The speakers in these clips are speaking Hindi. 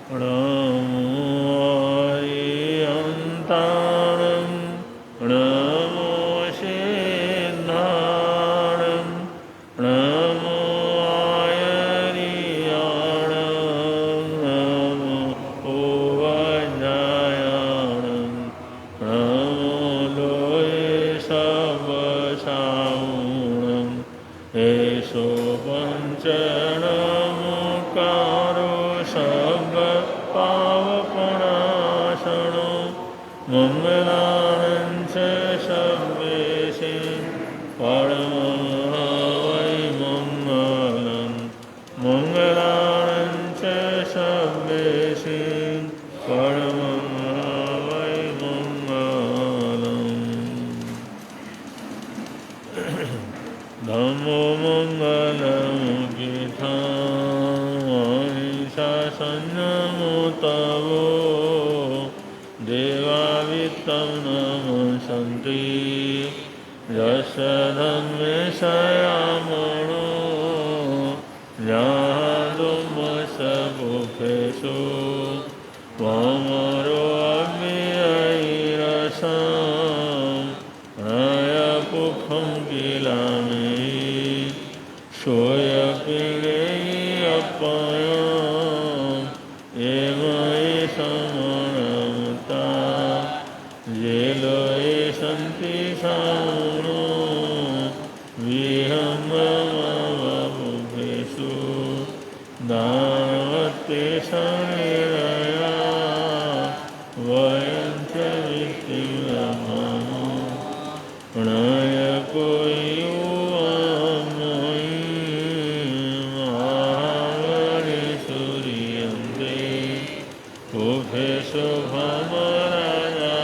नमो अरिहन्ताणं नमो सिद्धाणं नमो आयर्याणं नमो उवज्जायाणं नमो लोये सवसाऊणं एषो पञ्चनमुकारो सर्वपावपणाशनो मङ्गलानं च सर्वेशे परमं वै मङ्गलं मङ्गलानं च सर्वेशे परमं वै मङ्गलम् धम्मो मङ्गलमुखितामहिषासन्नमुतवो देवावित्तं नमसन्ति यस्य धम्मे शयामणो यादुमसगुफेषु त्वमरो अव्ययैरसं नयपुखं किलामि सोऽयपिलेऽप्ययं ये मयि समरमुता ये लोये सन्ति सानो विहङ्गमवपुषु दानवत्ते शनिरया वयं च वित्तिममो प्रणय कोई महावरि सूर्यन्ते कुफेषु भमराजा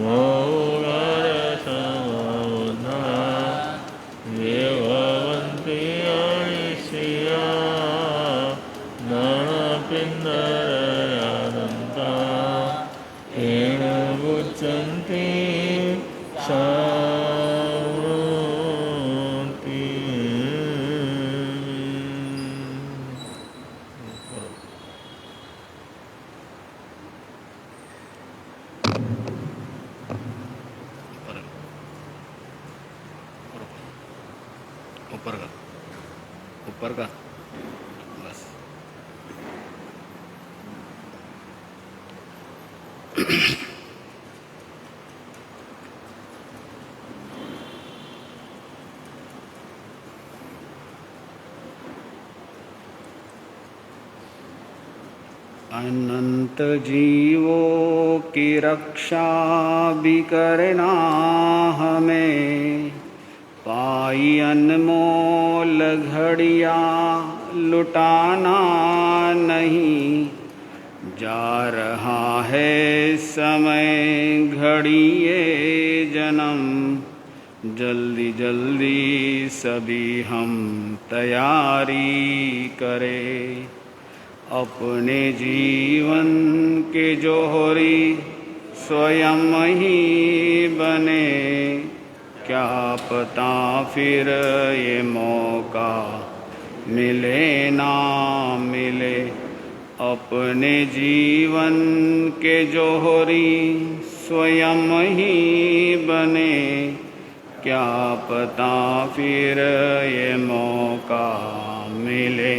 मौलरसमबुधा ये भवन्ति अनिश्रिया नानापिण्डरयादन्ता येन मुच्यन्ते शान्ति। ऊपर का बस। अनंत जीवों की रक्षा भी करना हमें, पाई अनमोल घड़ियाँ लुटाना नहीं। जा रहा है समय घड़ी ये जन्म, जल्दी जल्दी सभी हम तैयारी करें। अपने जीवन के जोहरी स्वयं ही बने, क्या पता फिर ये मौका मिले ना मिले। अपने जीवन के जोहरी स्वयं ही बने, क्या पता फिर ये मौका मिले।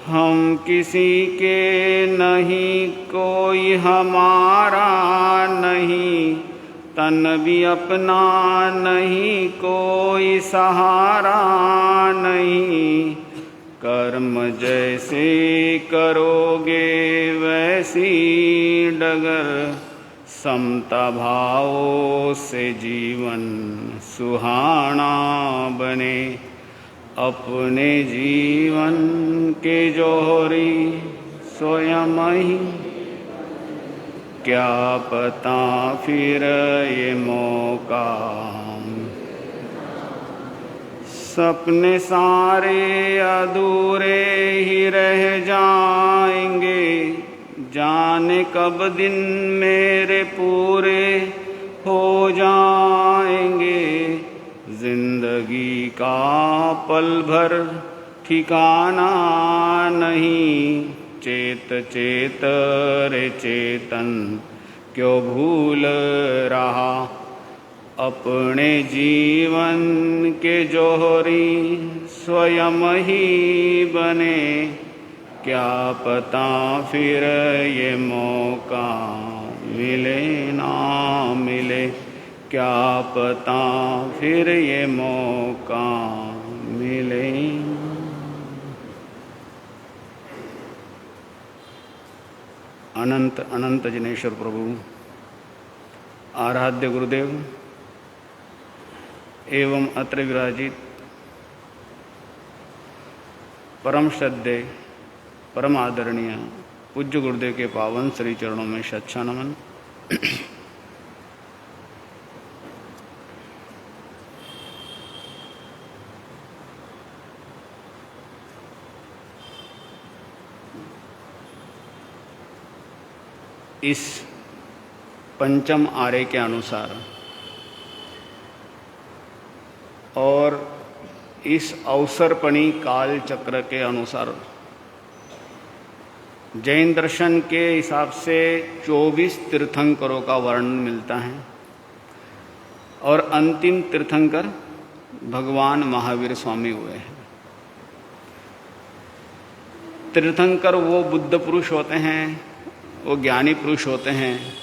हम किसी के नहीं, कोई हमारा नहीं, तन भी अपना नहीं, कोई सहारा नहीं। कर्म जैसे करोगे वैसी डगर, समता भावों से जीवन सुहाना बने। अपने जीवन के जोहरी स्वयं ही, क्या पता फिर ये मौका। सपने सारे अधूरे ही रह जाएंगे, जाने कब दिन मेरे पूरे हो जाएंगे। जिंदगी का पल भर ठिकाना नहीं। चेत चेत रे चेतन क्यों भूल रहा, अपने जीवन के जोहरी स्वयं ही बने। क्या पता फिर ये मौका मिले ना मिले, क्या पता फिर ये मौका मिले। अनंत अनंत जिनेश्वर प्रभु, आराध्य गुरुदेव एवं अत्र विराजित परम श्रद्धेय परम आदरणीय पूज्य गुरुदेव के पावन श्री चरणों में सच्चा नमन। इस पंचम आर्य के अनुसार और इस अवसरपणी काल चक्र के अनुसार जैन दर्शन के हिसाब से 24 तीर्थंकरों का वर्णन मिलता है और अंतिम तीर्थंकर भगवान महावीर स्वामी हुए हैं। तीर्थंकर वो बुद्ध पुरुष होते हैं, वो ज्ञानी पुरुष होते हैं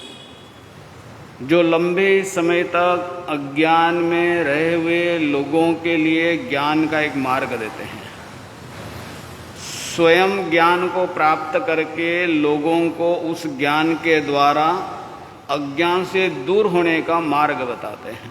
जो लंबे समय तक अज्ञान में रहे हुए लोगों के लिए ज्ञान का एक मार्ग देते हैं। स्वयं ज्ञान को प्राप्त करके लोगों को उस ज्ञान के द्वारा अज्ञान से दूर होने का मार्ग बताते हैं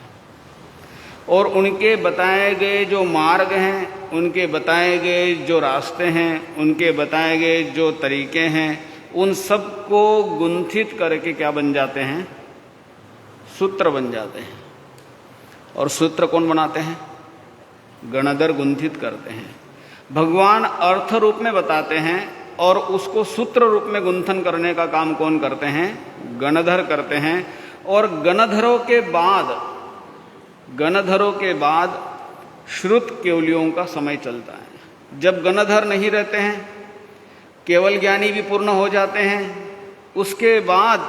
और उनके बताए गए जो मार्ग हैं, उनके बताए गए जो रास्ते हैं, उनके बताए गए जो तरीके हैं, उन सब को गुंथित करके क्या बन जाते हैं? सूत्र बन जाते हैं। और सूत्र कौन बनाते हैं? गणधर गुंथित करते हैं। भगवान अर्थ रूप में बताते हैं और उसको सूत्र रूप में गुंथन करने का काम कौन करते हैं? गणधर करते हैं। और गणधरों के बाद श्रुत केवलियों का समय चलता है। जब गणधर नहीं रहते हैं, केवल ज्ञानी भी पूर्ण हो जाते हैं, उसके बाद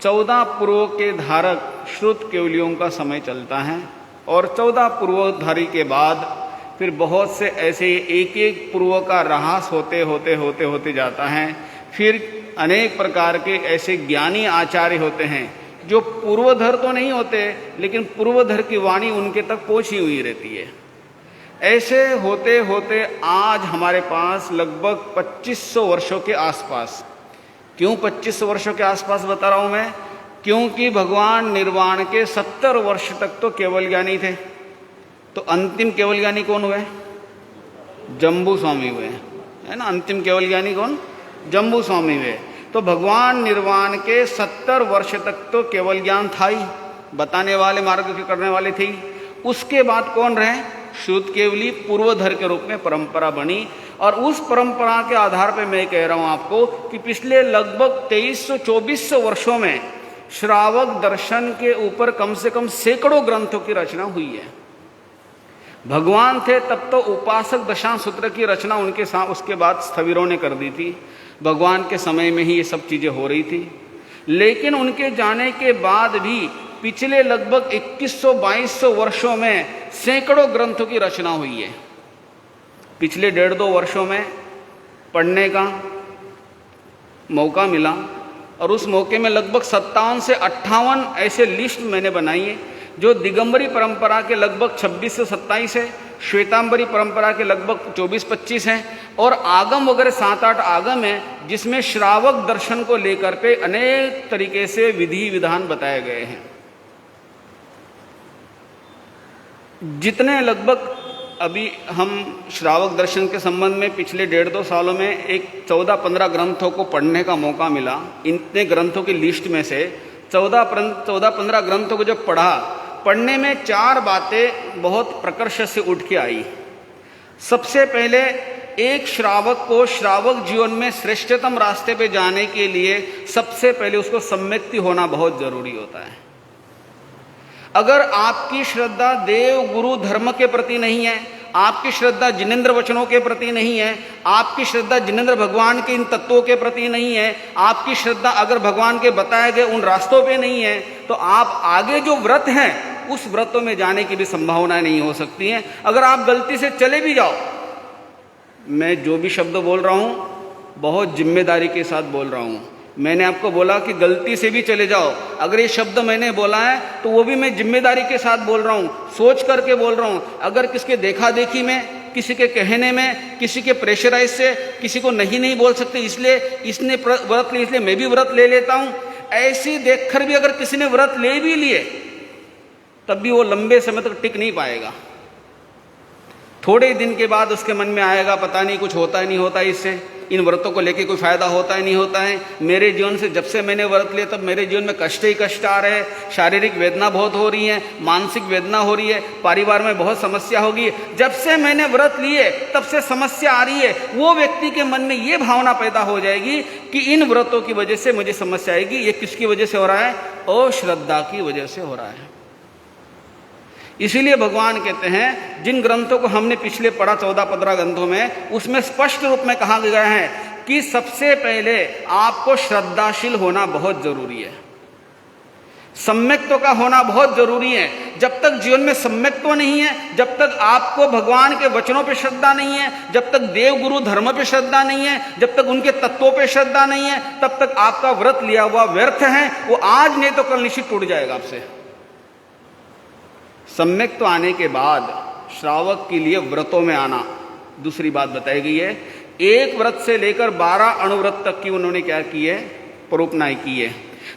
14 पूर्व के धारक श्रुत केवलियों का समय चलता है। और 14 पूर्वधारी के बाद फिर बहुत से ऐसे एक एक पूर्व का ह्रास होते जाता है। फिर अनेक प्रकार के ऐसे ज्ञानी आचार्य होते हैं जो पूर्वधर तो नहीं होते, लेकिन पूर्वधर की वाणी उनके तक पहुंची हुई रहती है। ऐसे होते होते आज हमारे पास लगभग 2500 वर्षों के आसपास। क्यों 2500 वर्षों के आसपास बता रहा हूं मैं? क्योंकि भगवान निर्वाण के 70 वर्ष तक तो केवल ज्ञानी थे। तो अंतिम केवल ज्ञानी कौन हुए? जम्बू स्वामी हुए, है ना। अंतिम केवल ज्ञानी कौन? जम्बू स्वामी हुए। तो भगवान निर्वाण के 70 वर्ष तक तो केवल ज्ञान था ही, बताने वाले, मार्ग के करने वाले थे ही। उसके बाद कौन रहे? शुद्ध केवली पूर्वधर के रूप में परंपरा बनी। और उस परंपरा के आधार पर मैं कह रहा हूं आपको कि पिछले लगभग 2300-2400 वर्षों में श्रावक दर्शन के ऊपर कम से कम सैकड़ों ग्रंथों की रचना हुई है। भगवान थे तब तो उपासक दशांश सूत्र की रचना उनके साथ उसके बाद स्थविरों ने कर दी थी। भगवान के समय में ही ये सब चीजें हो रही थी। लेकिन उनके जाने के बाद भी पिछले लगभग 2100-2200 वर्षों में सैकड़ों ग्रंथों की रचना हुई है। पिछले 1.5-2 वर्षों में पढ़ने का मौका मिला और उस मौके में लगभग 57 से 58 ऐसे लिस्ट मैंने बनाई है जो दिगंबरी परंपरा के लगभग 26 से 27 है, श्वेतांबरी परंपरा के लगभग 24-25 हैं और आगम वगैरह 7-8 आगम हैं जिसमें श्रावक दर्शन को लेकर के अनेक तरीके से विधि विधान बताए गए हैं। जितने लगभग अभी हम श्रावक दर्शन के संबंध में पिछले 1.5-2 सालों में एक 14-15 ग्रंथों को पढ़ने का मौका मिला। इतने ग्रंथों की लिस्ट में से 14-15 ग्रंथों को जब पढ़ने में 4 बातें बहुत प्रकर्ष से उठ के आई। सबसे पहले, एक श्रावक को श्रावक जीवन में श्रेष्ठतम रास्ते पे जाने के लिए सबसे पहले उसको सम्यक्ति होना बहुत जरूरी होता है। अगर आपकी श्रद्धा देव गुरु धर्म के प्रति नहीं है, आपकी श्रद्धा जिनेंद्र वचनों के प्रति नहीं है, आपकी श्रद्धा जिनेंद्र भगवान के इन तत्वों के प्रति नहीं है, आपकी श्रद्धा अगर भगवान के बताए गए उन रास्तों पे नहीं है, तो आप आगे जो व्रत हैं उस व्रतों में जाने की भी संभावना नहीं हो सकती है। अगर आप गलती से चले भी जाओ, मैं जो भी शब्द बोल रहा हूँ बहुत जिम्मेदारी के साथ बोल रहा हूँ। मैंने आपको बोला कि गलती से भी चले जाओ, अगर ये शब्द मैंने बोला है तो वो भी मैं जिम्मेदारी के साथ बोल रहा हूँ, सोच करके बोल रहा हूँ। अगर किसके देखा देखी में, किसी के कहने में, किसी के प्रेशराइज से किसी को नहीं बोल सकते इसलिए इसने व्रत ले इसलिए मैं भी व्रत ले लेता हूँ, ऐसी देखकर भी अगर किसी ने व्रत ले भी लिए तब भी वो लंबे समय तक टिक नहीं पाएगा। थोड़े दिन के बाद उसके मन में आएगा पता नहीं कुछ होता ही नहीं होता इससे, इन व्रतों को लेके कोई फायदा होता ही नहीं होता है, मेरे जीवन से जब से मैंने व्रत लिया तब मेरे जीवन में कष्ट ही कष्ट आ रहे हैं, शारीरिक वेदना बहुत हो रही है, मानसिक वेदना हो रही है, परिवार में बहुत समस्या होगी, जब से मैंने व्रत लिए तब से समस्या आ रही है। वो व्यक्ति के मन में ये भावना पैदा हो जाएगी कि इन व्रतों की वजह से मुझे समस्या आएगी। ये किसकी वजह से हो रहा है? अश्रद्धा की वजह से हो रहा है। इसीलिए भगवान कहते हैं, जिन ग्रंथों को हमने पिछले पढ़ा 14-15 ग्रंथों में, उसमें स्पष्ट रूप में कहा गया है कि सबसे पहले आपको श्रद्धाशील होना बहुत जरूरी है, सम्यक्त्व का होना बहुत जरूरी है। जब तक जीवन में सम्यक्त्व नहीं है, जब तक आपको भगवान के वचनों पे श्रद्धा नहीं है, जब तक देव गुरु धर्म पे श्रद्धा नहीं है, जब तक उनके तत्वों पे श्रद्धा नहीं है, तब तक आपका व्रत लिया हुआ व्यर्थ है। वो आज नहीं तो कल निश्चित टूट जाएगा आपसे। सम्यक्त्व आने के बाद श्रावक के लिए व्रतों में आना दूसरी बात बताई गई है। एक व्रत से लेकर 12 अणुव्रत तक की उन्होंने क्या की है? परोपनाएं की है।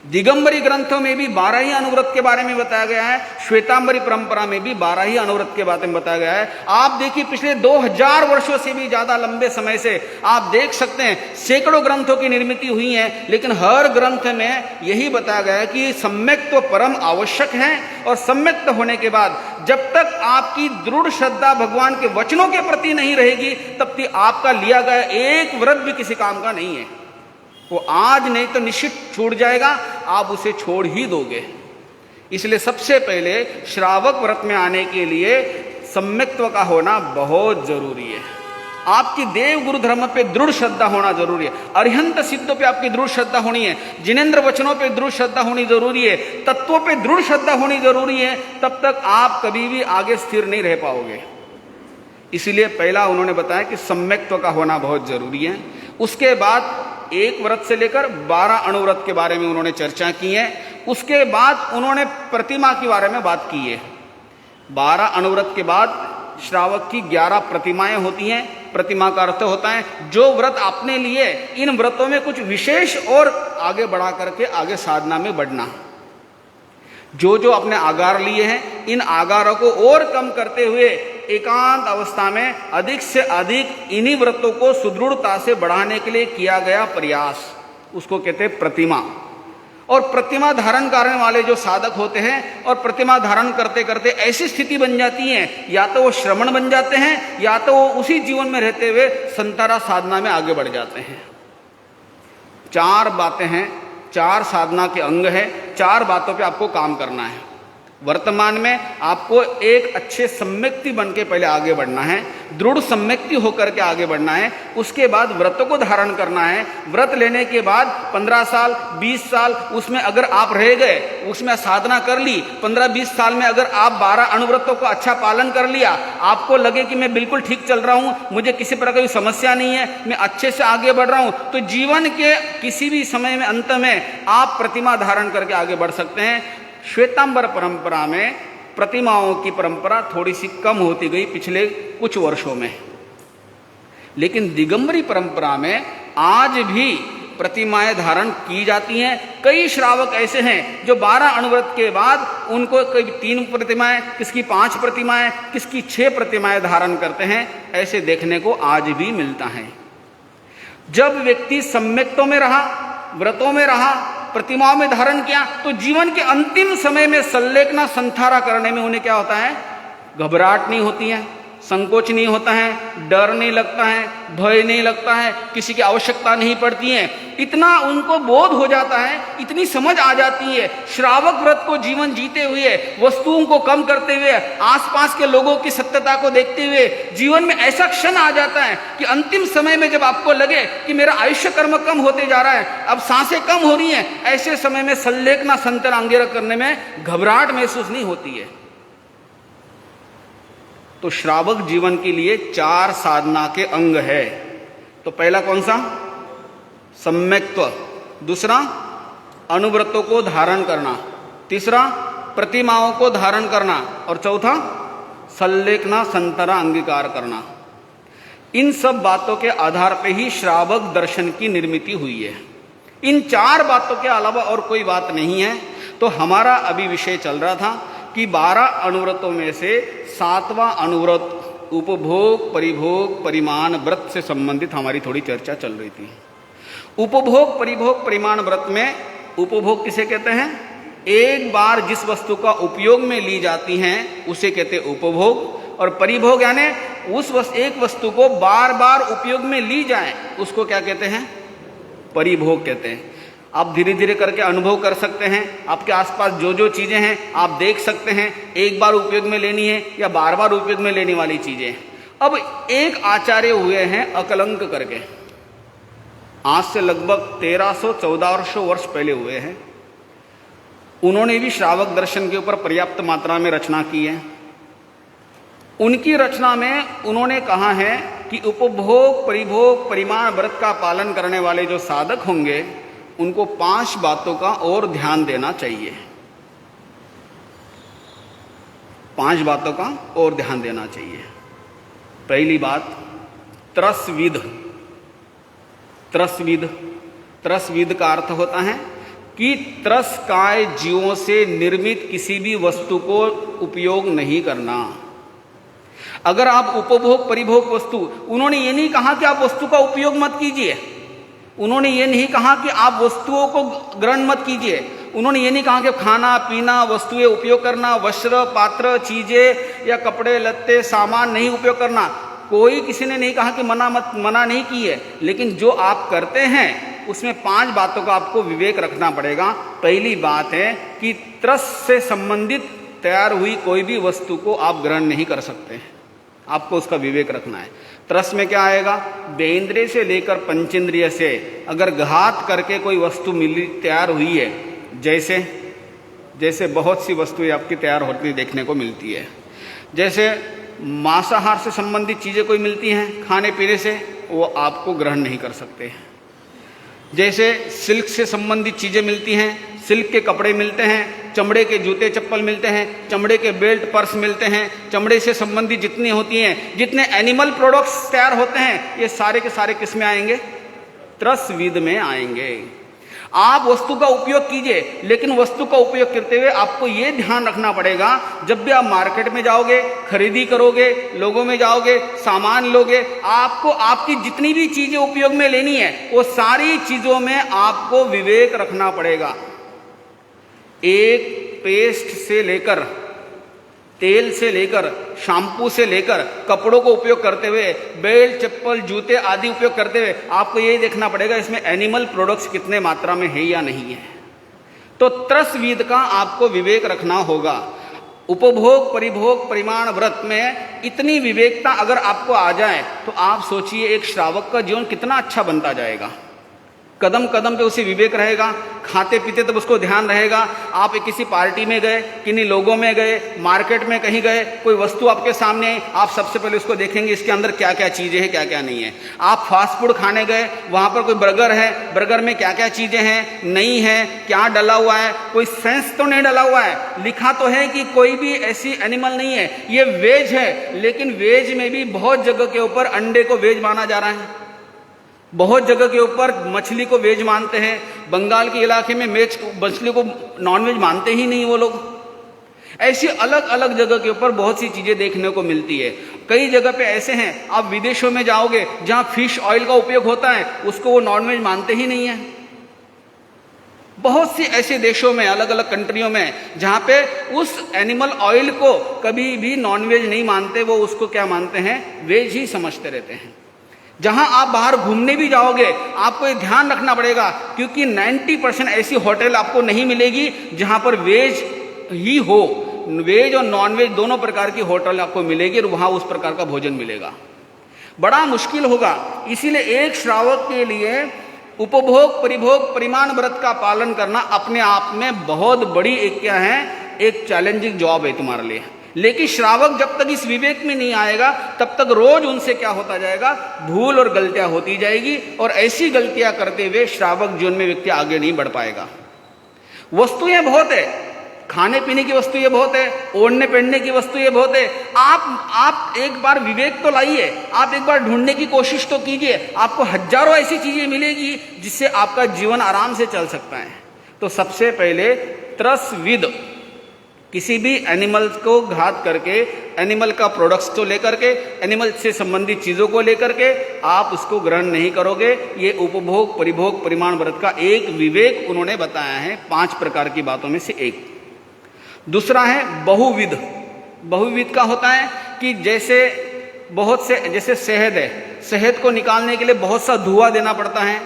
दिगंबरी ग्रंथों में भी 12 ही अणुव्रत के बारे में बताया गया है, श्वेतांबरी परंपरा में भी 12 ही अणुव्रत के बारे में बताया गया है। आप देखिए पिछले 2000 वर्षों से भी ज्यादा लंबे समय से आप देख सकते हैं सैकड़ों ग्रंथों की निर्मित हुई है, लेकिन हर ग्रंथ में यही बताया गया है कि सम्यक्त्व परम आवश्यक है। और सम्यक्त्व होने के बाद जब तक आपकी दृढ़ श्रद्धा भगवान के वचनों के प्रति नहीं रहेगी, तब तक आपका लिया गया एक व्रत भी किसी काम का नहीं है। वो आज नहीं तो निश्चित छूट जाएगा, आप उसे छोड़ ही दोगे। इसलिए सबसे पहले श्रावक व्रत में आने के लिए सम्यक्त्व का होना बहुत जरूरी है। आपकी देव गुरु धर्म पे दृढ़ श्रद्धा होना जरूरी है, अरिहंत सिद्धों पे आपकी दृढ़ श्रद्धा होनी है, जिनेंद्र वचनों पे दृढ़ श्रद्धा होनी जरूरी है, तत्वों पे दृढ़ श्रद्धा होनी जरूरी है। तब तक आप कभी भी आगे स्थिर नहीं रह पाओगे। इसीलिए पहला उन्होंने बताया कि सम्यक्त्व का होना बहुत जरूरी है। उसके बाद एक व्रत से लेकर 12 अणुव्रत के बारे में उन्होंने चर्चा की है। उसके बाद उन्होंने प्रतिमा के बारे में बात की है। 12 अणुव्रत के बाद श्रावक की 11 प्रतिमाएं होती हैं। प्रतिमा का अर्थ होता है जो व्रत आपने लिए, इन व्रतों में कुछ विशेष और आगे बढ़ा करके आगे साधना में बढ़ना। जो जो अपने आगार लिए हैं, इन आगारों को और कम करते हुए एकांत अवस्था में अधिक से अधिक इन्हीं व्रतों को सुदृढ़ता से बढ़ाने के लिए किया गया प्रयास, उसको कहते हैं प्रतिमा। और प्रतिमा धारण करने वाले जो साधक होते हैं और प्रतिमा धारण करते करते ऐसी स्थिति बन जाती है, या तो वो श्रमण बन जाते हैं, या तो वो उसी जीवन में रहते हुए संतारा साधना में आगे बढ़ जाते हैं। 4 बातें हैं, 4 साधना के अंग है, 4 बातों पे आपको काम करना है। वर्तमान में आपको एक अच्छे सम्यक्ति बन के पहले आगे बढ़ना है, दृढ़ सम्यक्ति होकर के आगे बढ़ना है। उसके बाद व्रतों को धारण करना है। व्रत लेने के बाद 15 साल 20 साल उसमें अगर आप रह गए, उसमें साधना कर ली, 15-20 साल में अगर आप 12 अणुव्रतों को अच्छा पालन कर लिया, आपको लगे कि मैं बिल्कुल ठीक चल रहा हूँ, मुझे किसी प्रकार की समस्या नहीं है, मैं अच्छे से आगे बढ़ रहा हूँ, तो जीवन के किसी भी समय में अंत में आप प्रतिमा धारण करके आगे बढ़ सकते हैं। श्वेतांबर परंपरा में प्रतिमाओं की परंपरा थोड़ी सी कम होती गई पिछले कुछ वर्षों में, लेकिन दिगंबरी परंपरा में आज भी प्रतिमाएं धारण की जाती हैं। कई श्रावक ऐसे हैं जो 12 अणुव्रत के बाद उनको कोई 3 प्रतिमाएं, किसकी 5 प्रतिमाएं, किसकी 6 प्रतिमाएं धारण करते हैं। ऐसे देखने को आज भी मिलता है। जब व्यक्ति सम्यक्त्व में रहा, व्रतों में रहा, प्रतिमाओं में धारण किया, तो जीवन के अंतिम समय में संलेखना संथारा करने में उन्हें क्या होता है? घबराहट नहीं होती है, संकोच नहीं होता है, डर नहीं लगता है, भय नहीं लगता है, किसी की आवश्यकता नहीं पड़ती है। इतना उनको बोध हो जाता है, इतनी समझ आ जाती है, श्रावक व्रत को जीवन जीते हुए, वस्तुओं को कम करते हुए, आसपास के लोगों की सत्यता को देखते हुए जीवन में ऐसा क्षण आ जाता है कि अंतिम समय में जब आपको लगे कि मेरा आयुष्य कर्म कम होते जा रहा है, अब सांसें कम हो रही हैं, ऐसे समय में सल्लेखना संतन अंगेरा करने में घबराहट महसूस नहीं होती है। तो श्रावक जीवन के लिए 4 साधना के अंग है। तो पहला कौन सा? सम्यक्त्व। दूसरा, अनुव्रतों को धारण करना। तीसरा, प्रतिमाओं को धारण करना। और चौथा, सल्लेखना संतरा अंगीकार करना। इन सब बातों के आधार पर ही श्रावक दर्शन की निर्मिति हुई है। इन 4 बातों के अलावा और कोई बात नहीं है। तो हमारा अभी विषय चल रहा था कि 12 अनुव्रतों में से 7वां अनुव्रत उपभोग परिभोग परिमाण व्रत से संबंधित हमारी थोड़ी चर्चा चल रही थी। उपभोग परिभोग परिमाण व्रत में उपभोग किसे कहते हैं? एक बार जिस वस्तु का उपयोग में ली जाती हैं उसे कहते हैं उपभोग। और परिभोग यानी एक वस्तु को बार बार उपयोग में ली जाए उसको क्या कहते हैं? परिभोग कहते हैं। आप धीरे धीरे करके अनुभव कर सकते हैं। आपके आसपास जो जो चीज़ें हैं आप देख सकते हैं, एक बार उपयोग में लेनी है या बार बार उपयोग में लेने वाली चीज़ें। अब एक आचार्य हुए हैं अकलंक करके, आज से लगभग 1300-1400 वर्ष पहले हुए हैं। उन्होंने भी श्रावक दर्शन के ऊपर पर्याप्त मात्रा में रचना की है। उनकी रचना में उन्होंने कहा है कि उपभोग परिभोग परिमाण व्रत का पालन करने वाले जो साधक होंगे उनको 5 बातों का और ध्यान देना चाहिए। 5 बातों का और ध्यान देना चाहिए। पहली बात, त्रस्विद। त्रस्विद, त्रस्विद का अर्थ होता है कि त्रस्काय जीवों से निर्मित किसी भी वस्तु को उपयोग नहीं करना। अगर आप उपभोग परिभोग वस्तु, उन्होंने ये नहीं कहा कि आप वस्तु का उपयोग मत कीजिए, उन्होंने ये नहीं कहा कि आप वस्तुओं को ग्रहण मत कीजिए, उन्होंने ये नहीं कहा कि खाना पीना वस्तुएं उपयोग करना, वस्त्र पात्र चीजें या कपड़े लत्ते सामान नहीं उपयोग करना, कोई किसी ने नहीं कहा कि मना नहीं की है। लेकिन जो आप करते हैं उसमें 5 बातों का आपको विवेक रखना पड़ेगा। पहली बात है कि त्रस से संबंधित तैयार हुई कोई भी वस्तु को आप ग्रहण नहीं कर सकते, आपको उसका विवेक रखना है। त्रस में क्या आएगा? बेंद्रिय से लेकर पंचेंद्रिय से अगर घात करके कोई वस्तु मिली तैयार हुई है, जैसे बहुत सी वस्तुएं आपकी तैयार होती देखने को मिलती है, जैसे मांसाहार से संबंधित चीज़ें कोई मिलती हैं खाने पीने से, वो आपको ग्रहण नहीं कर सकते। जैसे सिल्क से संबंधित चीज़ें मिलती हैं, सिल्क के कपड़े मिलते हैं, चमड़े के जूते चप्पल मिलते हैं, चमड़े के बेल्ट पर्स मिलते हैं, चमड़े से संबंधित जितनी होती हैं, जितने एनिमल प्रोडक्ट्स तैयार होते हैं, ये सारे के सारे किस में आएंगे? त्रस्विद में आएंगे। आप वस्तु का उपयोग कीजिए, लेकिन वस्तु का उपयोग करते हुए आपको ये ध्यान रखना पड़ेगा, जब भी आप मार्केट में जाओगे, खरीदी करोगे, लोगों में जाओगे, सामान लोगे, आपको आपकी जितनी भी चीजें उपयोग में लेनी है वो सारी चीजों में आपको विवेक रखना पड़ेगा। एक पेस्ट से लेकर, तेल से लेकर, शैम्पू से लेकर, कपड़ों को उपयोग करते हुए, बेल्ट चप्पल जूते आदि उपयोग करते हुए आपको यही देखना पड़ेगा इसमें एनिमल प्रोडक्ट्स कितने मात्रा में है या नहीं है। तो त्रस्विद का आपको विवेक रखना होगा। उपभोग परिभोग परिमाण व्रत में इतनी विवेकता अगर आपको आ जाए तो आप सोचिए एक श्रावक का जीवन कितना अच्छा बनता जाएगा। कदम कदम पे उसे विवेक रहेगा, खाते पीते तब उसको ध्यान रहेगा। आप किसी पार्टी में गए, किन्हीं लोगों में गए, मार्केट में कहीं गए, कोई वस्तु आपके सामने आई, आप सबसे पहले उसको देखेंगे इसके अंदर क्या क्या चीज़ें हैं, क्या क्या नहीं है। आप फास्ट फूड खाने गए, वहाँ पर कोई बर्गर है, बर्गर में क्या क्या चीज़ें हैं, नहीं है, क्या डला हुआ है, कोई सेंस तो नहीं डला हुआ है। लिखा तो है कि कोई भी ऐसी एनिमल नहीं है, ये वेज है, लेकिन वेज में भी बहुत जगह के ऊपर अंडे को वेज माना जा रहा है, बहुत जगह के ऊपर मछली को वेज मानते हैं। बंगाल के इलाके में मछली को नॉनवेज मानते ही नहीं वो लोग। ऐसी अलग अलग जगह के ऊपर बहुत सी चीज़ें देखने को मिलती है। कई जगह पे ऐसे हैं, आप विदेशों में जाओगे जहाँ फिश ऑयल का उपयोग होता है, उसको वो नॉनवेज मानते ही नहीं है। बहुत सी ऐसे देशों में, अलग अलग कंट्रियों में, जहाँ पे उस एनिमल ऑयल को कभी भी नॉनवेज नहीं मानते, वो उसको क्या मानते हैं, वेज ही समझते रहते हैं। जहाँ आप बाहर घूमने भी जाओगे आपको ये ध्यान रखना पड़ेगा, क्योंकि 90% ऐसी होटल आपको नहीं मिलेगी जहाँ पर वेज ही हो। वेज और नॉनवेज दोनों प्रकार की होटल आपको मिलेगी और वहाँ उस प्रकार का भोजन मिलेगा। बड़ा मुश्किल होगा। इसीलिए एक श्रावक के लिए उपभोग परिभोग परिमाण व्रत का पालन करना अपने आप में बहुत बड़ी एक क्या है, एक चैलेंजिंग जॉब है तुम्हारे लिए। लेकिन श्रावक जब तक इस विवेक में नहीं आएगा तब तक रोज उनसे क्या होता जाएगा, भूल और गलतियां होती जाएगी, और ऐसी गलतियां करते हुए श्रावक जीवन में व्यक्ति आगे नहीं बढ़ पाएगा। वस्तुएं बहुत है, खाने पीने की वस्तुएं बहुत है, ओढ़ने पहनने की वस्तुएं बहुत है। आप एक बार विवेक तो लाइए, आप एक बार ढूंढने की कोशिश तो कीजिए, आपको हजारों ऐसी चीजें मिलेगी जिससे आपका जीवन आराम से चल सकता है। तो सबसे पहले त्रस्विद, किसी भी एनिमल को घात करके, एनिमल का प्रोडक्ट्स को लेकर के, एनिमल से संबंधित चीज़ों को लेकर के आप उसको ग्रहण नहीं करोगे। ये उपभोग परिभोग परिमाण व्रत का एक विवेक उन्होंने बताया है 5 प्रकार की बातों में से एक। दूसरा है बहुविध। बहुविध का होता है कि जैसे बहुत से, जैसे शहद है, शहद को निकालने के लिए बहुत सा धुआं देना पड़ता है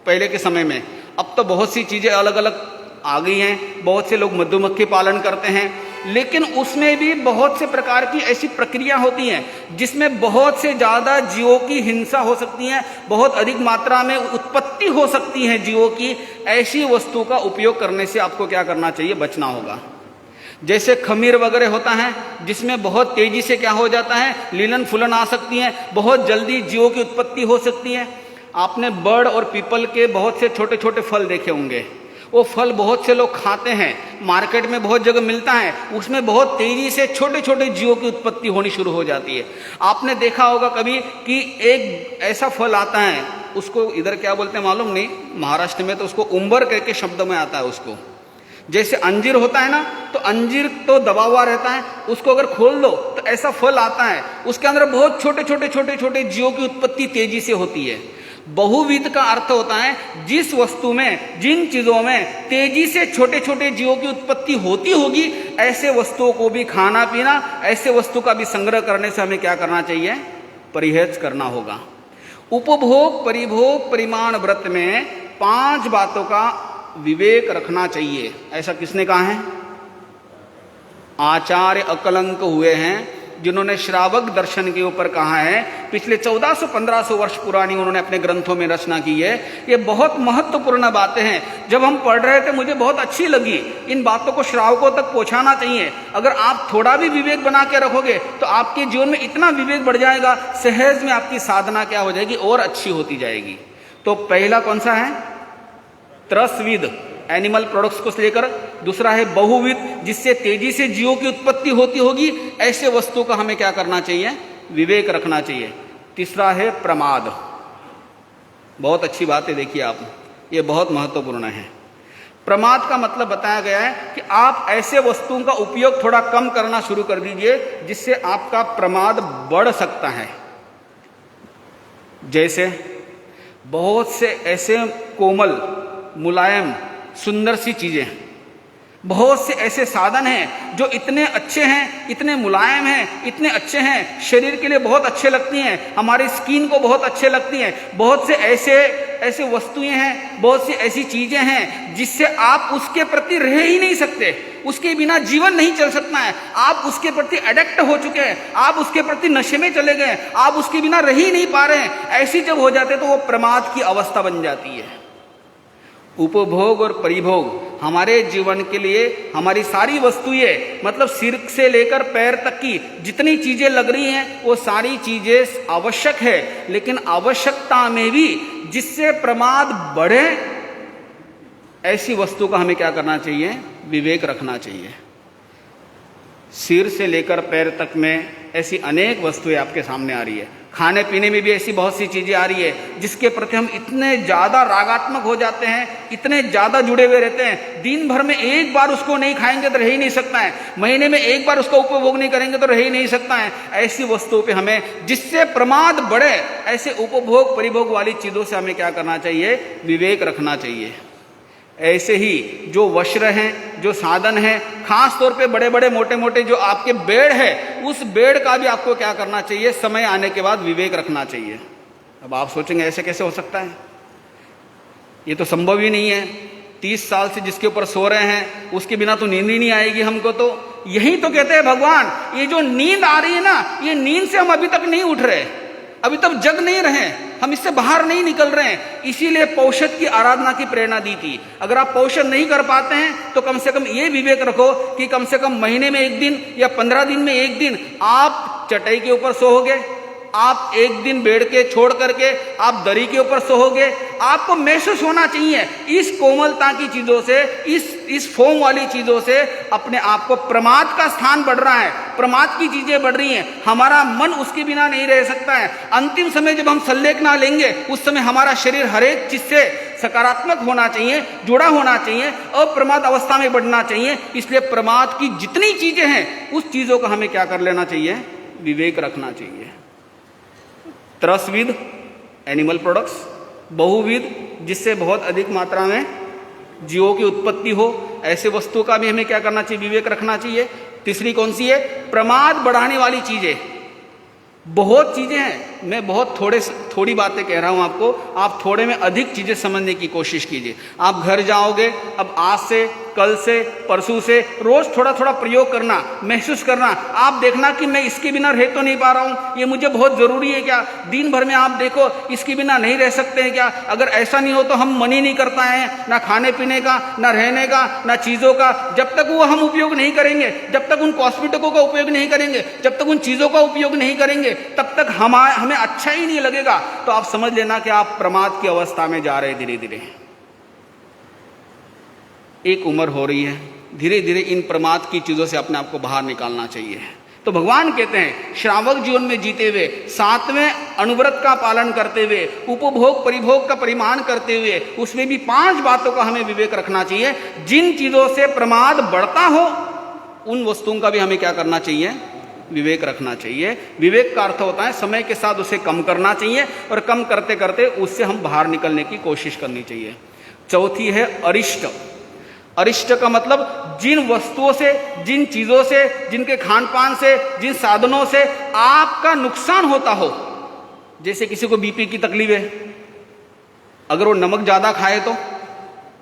पहले के समय में। अब तो बहुत सी चीज़ें अलग अलग आ गई हैं, बहुत से लोग मधुमक्खी पालन करते हैं, लेकिन उसमें भी बहुत से प्रकार की ऐसी प्रक्रिया होती हैं जिसमें बहुत से ज़्यादा जीवों की हिंसा हो सकती है, बहुत अधिक मात्रा में उत्पत्ति हो सकती है जीवों की। ऐसी वस्तु का उपयोग करने से आपको क्या करना चाहिए, बचना होगा। जैसे खमीर वगैरह होता है जिसमें बहुत तेजी से क्या हो जाता है, लीलन फुलन आ सकती है, बहुत जल्दी जीवों की उत्पत्ति हो सकती है। आपने बर्ड और पीपल के बहुत से छोटे छोटे फल देखे होंगे, वो फल बहुत से लोग खाते हैं, मार्केट में बहुत जगह मिलता है, उसमें बहुत तेजी से छोटे छोटे जीवों की उत्पत्ति होनी शुरू हो जाती है। आपने देखा होगा कभी कि एक ऐसा फल आता है, उसको इधर क्या बोलते हैं मालूम नहीं, महाराष्ट्र में तो उसको उंबर करके शब्द में आता है उसको। जैसे अंजीर होता है ना, तो अंजीर तो दबा हुआ रहता है, उसको अगर खोल दो तो ऐसा फल आता है, उसके अंदर बहुत छोटे छोटे जीवों की उत्पत्ति तेजी से होती है। बहुविध का अर्थ होता है जिस वस्तु में, जिन चीजों में तेजी से छोटे छोटे जीवों की उत्पत्ति होती होगी, ऐसे वस्तुओं को भी खाना पीना, ऐसे वस्तु का भी संग्रह करने से हमें क्या करना चाहिए, परहेज करना होगा। उपभोग परिभोग परिमाण व्रत में 5 बातों का विवेक रखना चाहिए। ऐसा किसने कहा है? आचार्य अकलंक हुए हैं जिन्होंने श्रावक दर्शन के ऊपर कहा है। पिछले 1400-1500 वर्ष पुरानी उन्होंने अपने ग्रंथों में रचना की है। ये बहुत महत्वपूर्ण बातें हैं। जब हम पढ़ रहे थे मुझे बहुत अच्छी लगी। इन बातों को श्रावकों तक पहुंचाना चाहिए। अगर आप थोड़ा भी विवेक बना के रखोगे तो आपके जीवन में इतना विवेक बढ़ जाएगा, सहज में आपकी साधना क्या हो जाएगी, और अच्छी होती जाएगी। तो पहला कौन सा है? त्रस्विद, एनिमल प्रोडक्ट्स को लेकर। दूसरा है बहुविध, जिससे तेजी से जीवों की उत्पत्ति होती होगी, ऐसे वस्तु का हमें क्या करना चाहिए, विवेक रखना चाहिए। तीसरा है प्रमाद। बहुत अच्छी बात है, देखिए आप, ये बहुत महत्वपूर्ण है। प्रमाद का मतलब बताया गया है कि आप ऐसे वस्तुओं का उपयोग थोड़ा कम करना शुरू कर दीजिए जिससे आपका प्रमाद बढ़ सकता है। जैसे बहुत से ऐसे कोमल, मुलायम, सुंदर सी चीजें, बहुत से ऐसे साधन हैं जो इतने अच्छे हैं, इतने मुलायम हैं, इतने अच्छे हैं, शरीर के लिए बहुत अच्छे लगती हैं, हमारी स्किन को बहुत अच्छे लगती हैं। बहुत से ऐसे वस्तुएं हैं, बहुत सी ऐसी चीजें हैं जिससे आप उसके प्रति रह ही नहीं सकते, उसके बिना जीवन नहीं चल सकता है। आप उसके प्रति एडिक्ट हो चुके हैं, आप उसके प्रति नशे में चले गए, आप उसके बिना रह ही नहीं पा रहे हैं। ऐसी जब हो जाते तो वो प्रमाद की अवस्था बन जाती है। उपभोग और परिभोग हमारे जीवन के लिए, हमारी सारी वस्तुएं, मतलब सिर से लेकर पैर तक की जितनी चीजें लग रही हैं वो सारी चीजें आवश्यक है, लेकिन आवश्यकता में भी जिससे प्रमाद बढ़े ऐसी वस्तु का हमें क्या करना चाहिए, विवेक रखना चाहिए। सिर से लेकर पैर तक में ऐसी अनेक वस्तुएं आपके सामने आ रही है। खाने पीने में भी ऐसी बहुत सी चीजें आ रही है जिसके प्रति हम इतने ज्यादा रागात्मक हो जाते हैं, इतने ज्यादा जुड़े हुए रहते हैं। दिन भर में एक बार उसको नहीं खाएंगे तो रह ही नहीं सकता है, महीने में एक बार उसका उपभोग नहीं करेंगे तो रह ही नहीं सकता है। ऐसी वस्तुओं पे हमें, जिससे प्रमाद बढ़े, ऐसे उपभोग परिभोग वाली चीजों से हमें क्या करना चाहिए, विवेक रखना चाहिए। ऐसे ही जो वस्त्र हैं, जो साधन है, खास तौर पे बड़े बड़े मोटे मोटे जो आपके बेड़ है, उस बेड़ का भी आपको क्या करना चाहिए, समय आने के बाद विवेक रखना चाहिए। अब आप सोचेंगे ऐसे कैसे हो सकता है, ये तो संभव ही नहीं है। 30 साल से जिसके ऊपर सो रहे हैं उसके बिना तो नींद ही नहीं आएगी हमको। तो यही तो कहते हैं भगवान, ये जो नींद आ रही है ना, ये नींद से हम अभी तक नहीं उठ रहे, अभी तक जग नहीं रहे, हम इससे बाहर नहीं निकल रहे हैं। इसीलिए पौषध की आराधना की प्रेरणा दी थी। अगर आप पौषध नहीं कर पाते हैं तो कम से कम ये विवेक रखो कि कम से कम महीने में 1 दिन या 15 दिन में 1 दिन आप चटाई के ऊपर सोओगे, आप 1 दिन बेड के छोड़ करके आप दरी के ऊपर सोओगे। आपको महसूस होना चाहिए इस कोमलता की चीजों से, इस फोम वाली चीजों से अपने आप को, प्रमाद का स्थान बढ़ रहा है, प्रमाद की चीजें बढ़ रही हैं, हमारा मन उसके बिना नहीं रह सकता है। अंतिम समय जब हम संलेखना लेंगे उस समय हमारा शरीर हर एक चीज से सकारात्मक होना चाहिए, जुड़ा होना चाहिए, अप्रमाद अवस्था में बढ़ना चाहिए। इसलिए प्रमाद की जितनी चीजें हैं उस चीजों का हमें क्या कर लेना चाहिए, विवेक रखना चाहिए। त्रसविद एनिमल प्रोडक्ट्स, बहुविद जिससे बहुत अधिक मात्रा में जीवों की उत्पत्ति हो, ऐसे वस्तुओं का भी हमें क्या करना चाहिए, विवेक रखना चाहिए। तीसरी कौन सी है, प्रमाद बढ़ाने वाली चीजें। बहुत चीजें हैं, मैं बहुत थोड़ी बातें कह रहा हूं आपको, आप थोड़े में अधिक चीजें समझने की कोशिश कीजिए। आप घर जाओगे, अब आज से, कल से, परसों से रोज थोड़ा थोड़ा प्रयोग करना, महसूस करना। आप देखना कि मैं इसके बिना रह तो नहीं पा रहा हूं, ये मुझे बहुत जरूरी है क्या। दिन भर में आप देखो इसके बिना नहीं रह सकते हैं क्या। अगर ऐसा नहीं हो तो हम मन ही नहीं करता है, ना खाने पीने का, ना रहने का, ना चीजों का। जब तक वो हम उपयोग नहीं करेंगे, जब तक उन कॉस्मेटिकों का उपयोग नहीं करेंगे, जब तक उन चीजों का उपयोग नहीं करेंगे, तब तक हमें अच्छा ही नहीं लगेगा। तो आप समझ लेना कि आप प्रमाद की अवस्था में जा रहे हैं। धीरे धीरे एक उम्र हो रही है, धीरे धीरे इन प्रमाद की चीजों से अपने आप को बाहर निकालना चाहिए। तो भगवान कहते हैं श्रावक जीवन में जीते हुए, 7वें अनुव्रत का पालन करते हुए, उपभोग परिभोग का परिमाण करते हुए, उसमें भी 5 बातों का हमें विवेक रखना चाहिए। जिन चीजों से प्रमाद बढ़ता हो उन वस्तुओं का भी हमें क्या करना चाहिए, विवेक रखना चाहिए। विवेक का अर्थ होता है समय के साथ उसे कम करना चाहिए, और कम करते करते उससे हम बाहर निकलने की कोशिश करनी चाहिए। चौथी है अरिष्ट। अरिष्ट का मतलब जिन वस्तुओं से, जिन चीजों से, जिनके खान पान से, जिन साधनों से आपका नुकसान होता हो। जैसे किसी को बीपी की तकलीफ है, अगर वो नमक ज्यादा खाए तो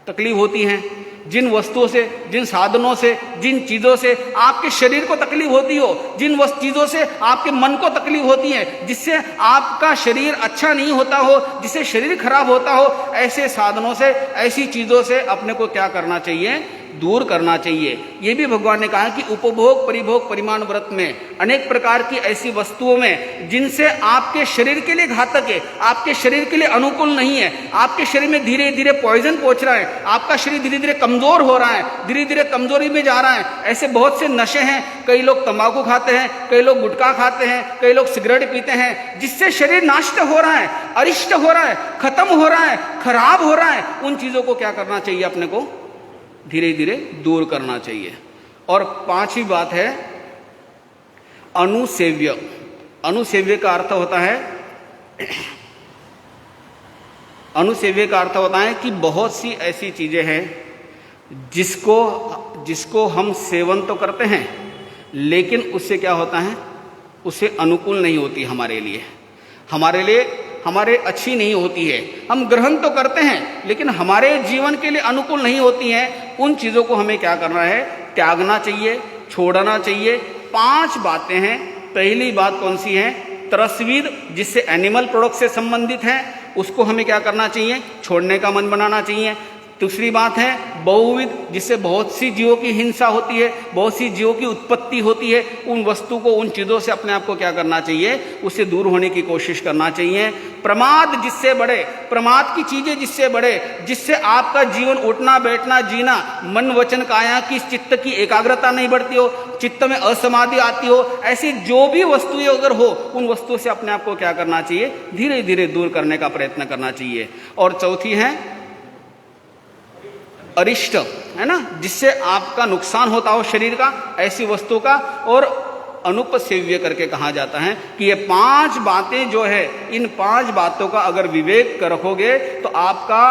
तकलीफ होती है। जिन वस्तुओं से, जिन साधनों से, जिन चीजों से आपके शरीर को तकलीफ होती हो, जिन चीजों से आपके मन को तकलीफ होती है, जिससे आपका शरीर अच्छा नहीं होता हो, जिससे शरीर खराब होता हो, ऐसे साधनों से, ऐसी चीजों से अपने को क्या करना चाहिए, दूर करना चाहिए। ये भी भगवान ने कहा कि उपभोग परिभोग परिमाण व्रत में अनेक प्रकार की ऐसी वस्तुओं में जिनसे आपके शरीर के लिए घातक है, आपके शरीर के लिए अनुकूल नहीं है, आपके शरीर में धीरे धीरे पॉइजन पहुंच रहा है, आपका शरीर धीरे धीरे कमजोर हो रहा है, धीरे धीरे कमजोरी में जा रहा है। ऐसे बहुत से नशे हैं, कई लोग तंबाकू खाते हैं, कई लोग गुटखा खाते हैं, कई लोग सिगरेट पीते हैं, जिससे शरीर नष्ट हो रहा है, अरिष्ट हो रहा है, खत्म हो रहा है, खराब हो रहा है। उन चीजों को क्या करना चाहिए, अपने को धीरे धीरे दूर करना चाहिए। और 5वीं बात है अनुसेव्य। अनुसेव्य का अर्थ होता है, अनुसेव्य का अर्थ होता है कि बहुत सी ऐसी चीजें हैं जिसको हम सेवन तो करते हैं, लेकिन उससे क्या होता है, उससे अनुकूल नहीं होती हमारे लिए, हमारे अच्छी नहीं होती है। हम ग्रहण तो करते हैं लेकिन हमारे जीवन के लिए अनुकूल नहीं होती हैं। उन चीज़ों को हमें क्या करना है, त्यागना चाहिए, छोड़ना चाहिए। 5 बातें हैं। पहली बात कौन सी है, त्रस्विद, जिससे एनिमल प्रोडक्ट से संबंधित है, उसको हमें क्या करना चाहिए, छोड़ने का मन बनाना चाहिए। दूसरी बात है बहुविध, जिससे बहुत सी जीवों की हिंसा होती है, बहुत सी जीवों की उत्पत्ति होती है। उन वस्तु को, उन चीज़ों से अपने आप को क्या करना चाहिए, उससे दूर होने की कोशिश करना चाहिए। प्रमाद जिससे बढ़े, प्रमाद की चीजें जिससे बढ़े, जिससे आपका जीवन उठना बैठना जीना, मन वचन काया की चित्त की एकाग्रता नहीं बढ़ती हो, चित्त में असमाधि आती हो, ऐसी जो भी वस्तुएं अगर हो, उन वस्तुओं से अपने आप को क्या करना चाहिए, धीरे धीरे दूर करने का प्रयत्न करना चाहिए। और चौथी है अरिष्ट, है ना, जिससे आपका नुकसान होता हो शरीर का, ऐसी वस्तु का। और अनुपसेव्य करके कहा जाता है कि ये 5 बातें जो है, इन 5 बातों का अगर विवेक रखोगे तो आपका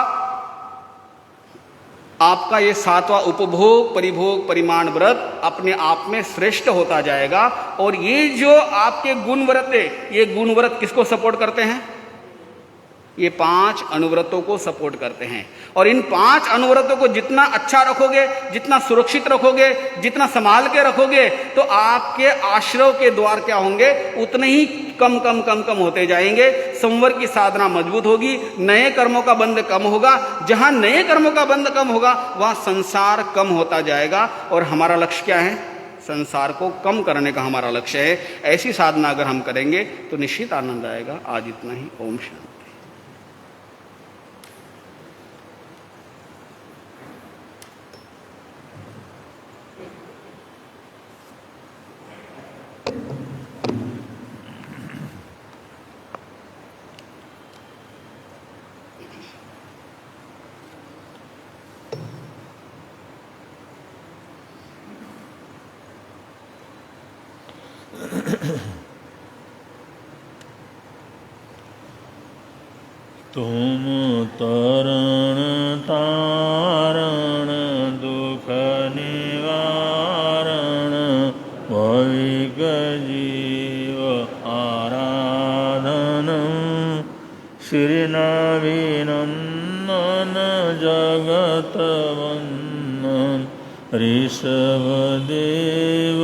आपका ये 7वां उपभोग परिभोग परिमाण व्रत अपने आप में श्रेष्ठ होता जाएगा। और ये जो आपके गुण व्रत है, ये गुण व्रत किसको सपोर्ट करते हैं? ये 5 अनुव्रतों को सपोर्ट करते हैं। और इन 5 अनुव्रतों को जितना अच्छा रखोगे, जितना सुरक्षित रखोगे, जितना संभाल के रखोगे, तो आपके आश्रव के द्वार क्या होंगे? उतने ही कम कम कम कम होते जाएंगे। संवर की साधना मजबूत होगी, नए कर्मों का बंध कम होगा। जहां नए कर्मों का बंध कम होगा, वहां संसार कम होता जाएगा। और हमारा लक्ष्य क्या है? संसार को कम करने का हमारा लक्ष्य है। ऐसी साधना अगर हम करेंगे तो निश्चित आनंद आएगा। आज इतना ही। ओम शांति। तुम तरण तारण दुख निवारण भविक जीव आराधन श्रीनाभिनंदन जगत वंदन ऋषभदेव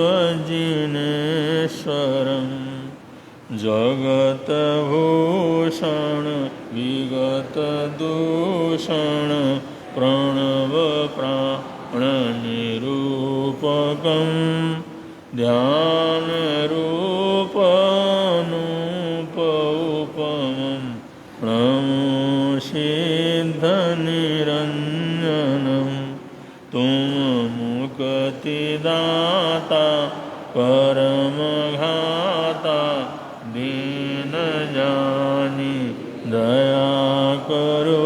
जिनेश्वरम् जगत भूषण विगत दूषण प्रणव प्राण निरूपकं ध्यान रूप अनूप उपमं नमो सिद्ध निरंजनं तुम मुक्तिदाता परमघाता दीन जानी दया करो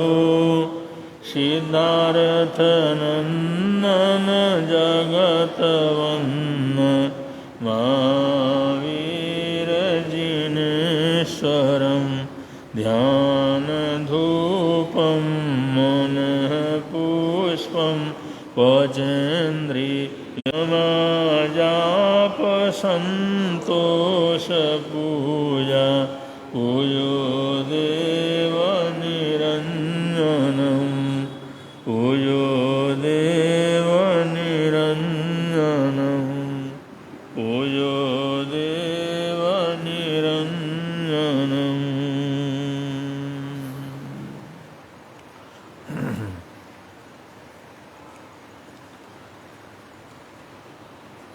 सिद्धार्थ नंदन जगत वंदन महावीर जिनेश्वरं ध्यान धूपं मनः पुष्पं पचेन्द्रियमाजाप संतोष पूजा पूयो देव निरंजनं पूयो देव निरंजनं पूयो देव निरंजनं।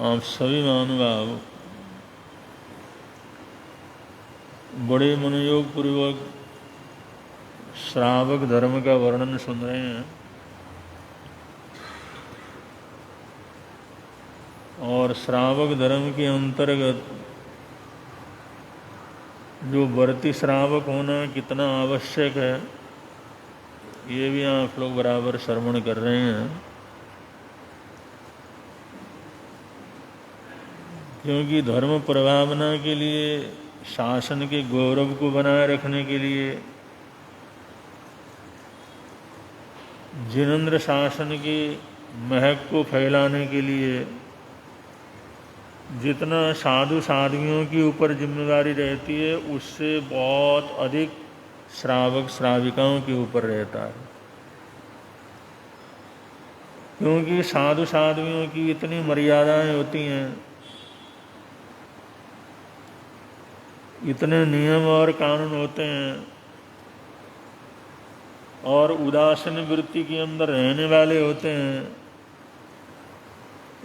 आप सभी महानुभाव बड़े मनोयोग पूर्वक श्रावक धर्म का वर्णन सुन रहे हैं और श्रावक धर्म के अंतर्गत जो व्रती श्रावक होना कितना आवश्यक है, ये भी आप लोग बराबर श्रवण कर रहे हैं। क्योंकि धर्म प्रभावना के लिए, शासन के गौरव को बनाए रखने के लिए, जिनेंद्र शासन की महक को फैलाने के लिए जितना साधु साध्वियों के ऊपर जिम्मेदारी रहती है, उससे बहुत अधिक श्रावक श्राविकाओं के ऊपर रहता है। क्योंकि साधु साध्वियों की इतनी मर्यादाएं होती हैं, इतने नियम और कानून होते हैं, और उदासीन वृत्ति के अंदर रहने वाले होते हैं।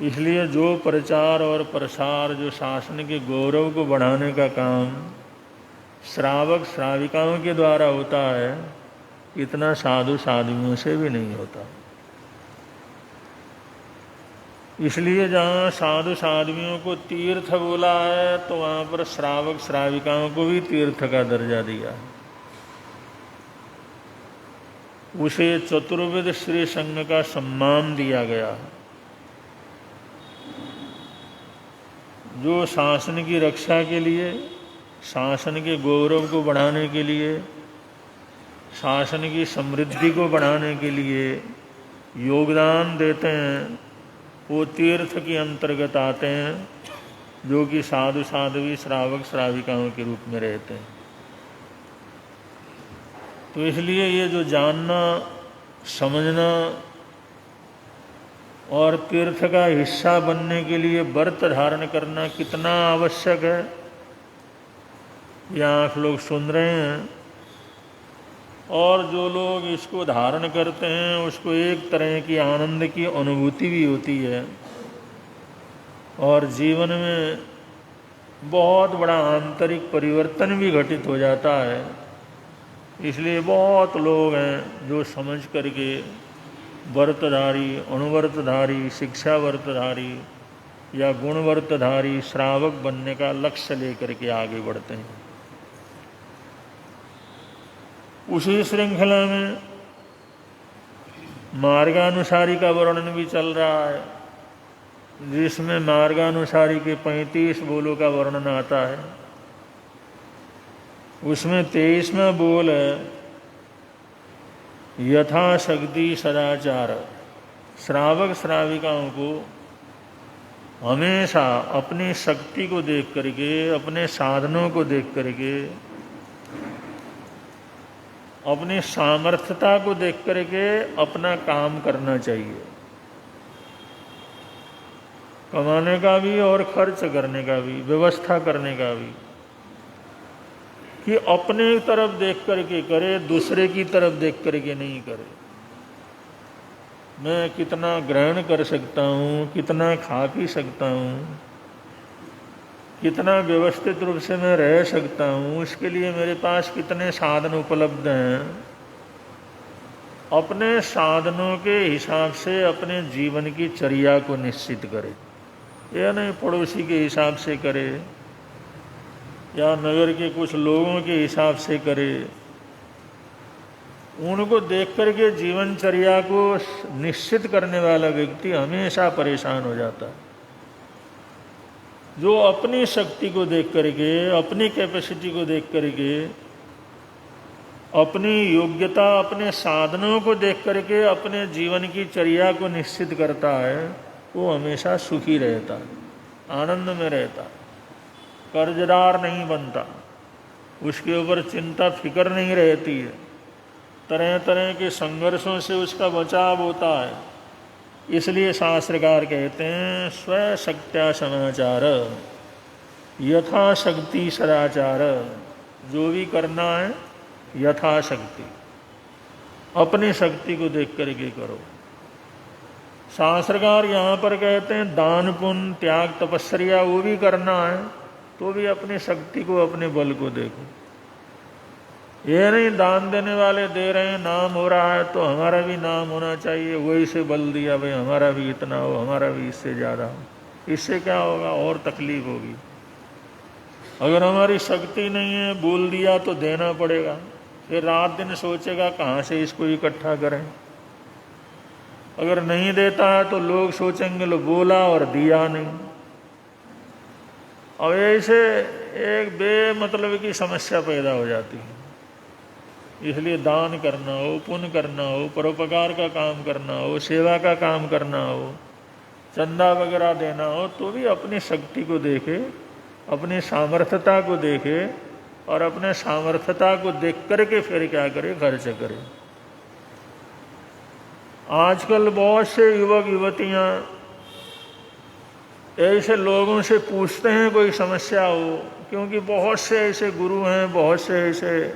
इसलिए जो प्रचार और प्रसार, जो शासन के गौरव को बढ़ाने का काम श्रावक श्राविकाओं के द्वारा होता है, इतना साधु साध्वियों से भी नहीं होता। इसलिए जहाँ साधु साध्वियों को तीर्थ बोला है, तो वहाँ पर श्रावक श्राविकाओं को भी तीर्थ का दर्जा दिया है। उसे चतुर्वेद श्री संघ का सम्मान दिया गया है। जो शासन की रक्षा के लिए, शासन के गौरव को बढ़ाने के लिए, शासन की समृद्धि को बढ़ाने के लिए योगदान देते हैं वो तीर्थ के अंतर्गत आते हैं, जो कि साधु साध्वी श्रावक श्राविकाओं के रूप में रहते हैं। तो इसलिए ये जो जानना समझना और तीर्थ का हिस्सा बनने के लिए व्रत धारण करना कितना आवश्यक है, ये आप लोग सुन रहे हैं। और जो लोग इसको धारण करते हैं उसको एक तरह की आनंद की अनुभूति भी होती है और जीवन में बहुत बड़ा आंतरिक परिवर्तन भी घटित हो जाता है। इसलिए बहुत लोग हैं जो समझ करके व्रतधारी, अणुव्रतधारी, शिक्षा व्रतधारी या गुणव्रतधारी श्रावक बनने का लक्ष्य लेकर के आगे बढ़ते हैं। उसी श्रृंखला में मार्गानुसारी का वर्णन भी चल रहा है, जिसमें मार्गानुसारी के 35 बोलों का वर्णन आता है। उसमें 23वां बोल है यथाशक्ति सदाचार। श्रावक श्राविकाओं को हमेशा अपनी शक्ति को देख करके, अपने साधनों को देख करके, अपनी सामर्थ्यता को देख करके अपना काम करना चाहिए, कमाने का भी और खर्च करने का भी, व्यवस्था करने का भी, कि अपने तरफ देख करके करे, दूसरे की तरफ देख करके नहीं करे। मैं कितना ग्रहण कर सकता हूँ, कितना खा पी सकता हूँ, कितना व्यवस्थित रूप से मैं रह सकता हूँ, उसके लिए मेरे पास कितने साधन उपलब्ध हैं, अपने साधनों के हिसाब से अपने जीवन की चर्या को निश्चित करे। यह नहीं पड़ोसी के हिसाब से करे या नगर के कुछ लोगों के हिसाब से करे। उनको देख करके जीवनचर्या को निश्चित करने वाला व्यक्ति हमेशा परेशान हो जाता है। जो अपनी शक्ति को देख करके, अपनी कैपेसिटी को देख करके, अपनी योग्यता, अपने साधनों को देख करके अपने जीवन की चर्या को निश्चित करता है, वो हमेशा सुखी रहता है, आनंद में रहता है, कर्जदार नहीं बनता, उसके ऊपर चिंता फिक्र नहीं रहती है, तरह तरह के संघर्षों से उसका बचाव होता है। इसलिए शास्त्रकार कहते हैं स्वशक्त्या समाचार यथाशक्ति सदाचार। जो भी करना है यथाशक्ति, अपनी शक्ति को देख करके करो। शास्त्रकार यहाँ पर कहते हैं दान पुण्य त्याग तपस्या वो भी करना है तो भी अपनी शक्ति को, अपने बल को देखो। ये नहीं दान देने वाले दे रहे हैं, नाम हो रहा है तो हमारा भी नाम होना चाहिए, वही से बल दिया भाई हमारा भी इतना हो, हमारा भी इससे ज़्यादा हो। इससे क्या होगा, और तकलीफ होगी। अगर हमारी शक्ति नहीं है, बोल दिया तो देना पड़ेगा, फिर रात दिन सोचेगा कहाँ से इसको इकट्ठा करें। अगर नहीं देता है तो लोग सोचेंगे लो बोला और दिया नहीं। अब ऐसे एक बेमतलब की समस्या पैदा हो जाती है। इसलिए दान करना हो, पुण्य करना हो, परोपकार का काम करना हो, सेवा का काम करना हो, चंदा वगैरह देना हो, तो भी अपनी शक्ति को देखे, अपनी सामर्थ्यता को देखे और अपने सामर्थ्यता को देख करके फिर क्या करे, खर्च करे। आजकल बहुत से युवक युवतियाँ ऐसे लोगों से पूछते हैं कोई समस्या हो, क्योंकि बहुत से ऐसे गुरु हैं, बहुत से ऐसे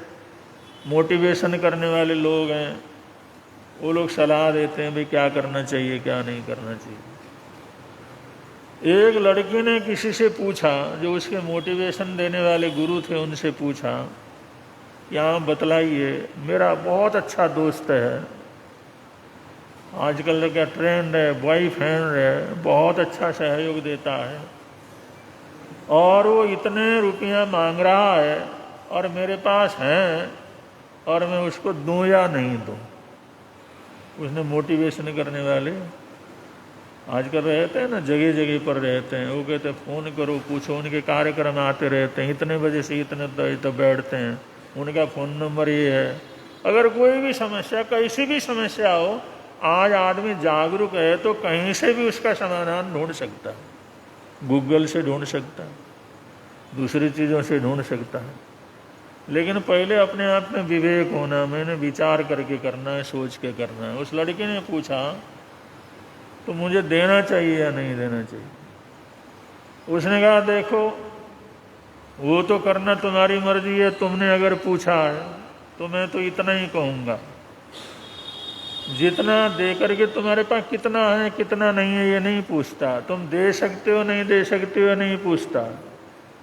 मोटिवेशन करने वाले लोग हैं, वो लोग सलाह देते हैं भाई क्या करना चाहिए, क्या नहीं करना चाहिए। एक लड़की ने किसी से पूछा, जो उसके मोटिवेशन देने वाले गुरु थे, उनसे पूछा कि आप बतलाइए, मेरा बहुत अच्छा दोस्त है, आजकल का ट्रेंड है, बॉयफ्रेंड है, बहुत अच्छा सहयोग देता है और वो इतने रुपया मांग रहा है और मेरे पास हैं और मैं उसको दूं या नहीं दूं। उसने मोटिवेशन करने वाले आजकल रहते हैं ना, जगह जगह पर रहते हैं, वो कहते हैं फ़ोन करो पूछो, उनके कार्यक्रम आते रहते हैं, इतने बजे से इतने तक बैठते हैं, उनका फ़ोन नंबर ये है। अगर कोई भी समस्या, कैसी भी समस्या हो, आज आदमी जागरूक है तो कहीं से भी उसका समाधान ढूंढ सकता है, गूगल से ढूंढ सकता है, दूसरी चीज़ों से ढूंढ सकता है। लेकिन पहले अपने आप में विवेक होना, मैंने विचार करके करना है, सोच के करना है। उस लड़के ने पूछा तो मुझे देना चाहिए या नहीं देना चाहिए। उसने कहा देखो वो तो करना तुम्हारी मर्जी है, तुमने अगर पूछा है तो मैं तो इतना ही कहूँगा, जितना दे करके तुम्हारे पास कितना है कितना नहीं है ये नहीं पूछता, तुम दे सकते हो नहीं दे सकते हो नहीं पूछता।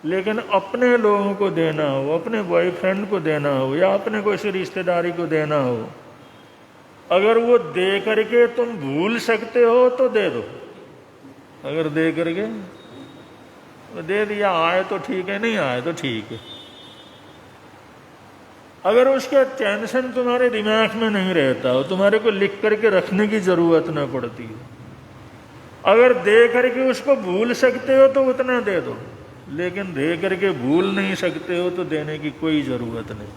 लेकिन अपने लोगों को देना हो, अपने बॉयफ्रेंड को देना हो या अपने किसी रिश्तेदारी को देना हो, अगर वो दे करके तुम भूल सकते हो तो दे दो। अगर दे करके तो दे दिया, आए तो ठीक है, नहीं आए तो ठीक है। अगर उसका टेंशन तुम्हारे दिमाग में नहीं रहता हो, तुम्हारे को लिख करके रखने की जरूरत न पड़ती हो, अगर दे करके उसको भूल सकते हो तो उतना दे दो। लेकिन दे करके भूल नहीं सकते हो तो देने की कोई ज़रूरत नहीं,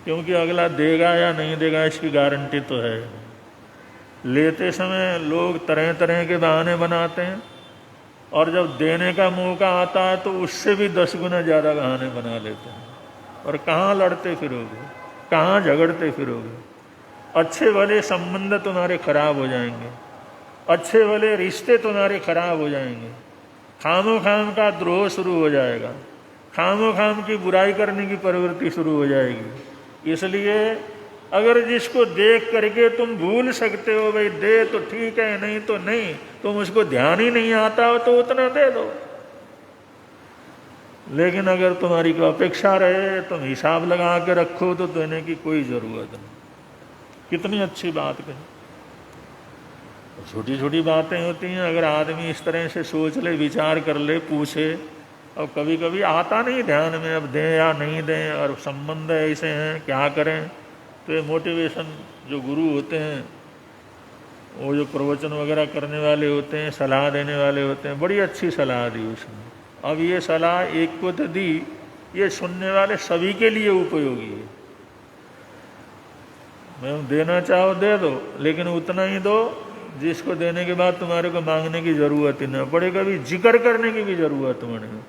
क्योंकि अगला देगा या नहीं देगा इसकी गारंटी तो है। लेते समय लोग तरह तरह के बहाने बनाते हैं और जब देने का मौका आता है तो उससे भी 10 गुना ज़्यादा बहाने बना लेते हैं। और कहाँ लड़ते फिरोगे, कहाँ झगड़ते फिरोगे। अच्छे भले संबंध तुम्हारे खराब हो जाएंगे, अच्छे भले रिश्ते तुम्हारे खराब हो जाएंगे, खामो खाम का द्रोह शुरू हो जाएगा, खामो खाम की बुराई करने की प्रवृत्ति शुरू हो जाएगी। इसलिए अगर जिसको देख करके तुम भूल सकते हो भाई दे तो ठीक है, नहीं तो नहीं, तुम उसको ध्यान ही नहीं आता हो तो उतना दे दो। लेकिन अगर तुम्हारी को अपेक्षा रहे, तुम हिसाब लगा के रखो तो देने की कोई ज़रूरत नहीं। कितनी अच्छी बात कही। छोटी छोटी बातें होती हैं, अगर आदमी इस तरह से सोच ले, विचार कर ले, पूछे। और कभी कभी आता नहीं ध्यान में अब दें या नहीं दें, और संबंध ऐसे हैं क्या करें। तो ये मोटिवेशन जो गुरु होते हैं, वो जो प्रवचन वगैरह करने वाले होते हैं, सलाह देने वाले होते हैं, बड़ी अच्छी सलाह दी उसने। अब ये सलाह एक को तो दी, ये सुनने वाले सभी के लिए उपयोगी है। मैं देना चाहो दे दो, लेकिन उतना ही दो जिसको देने के बाद तुम्हारे को मांगने की ज़रूरत ही न पड़े, कभी जिक्र करने की भी ज़रूरत नहीं।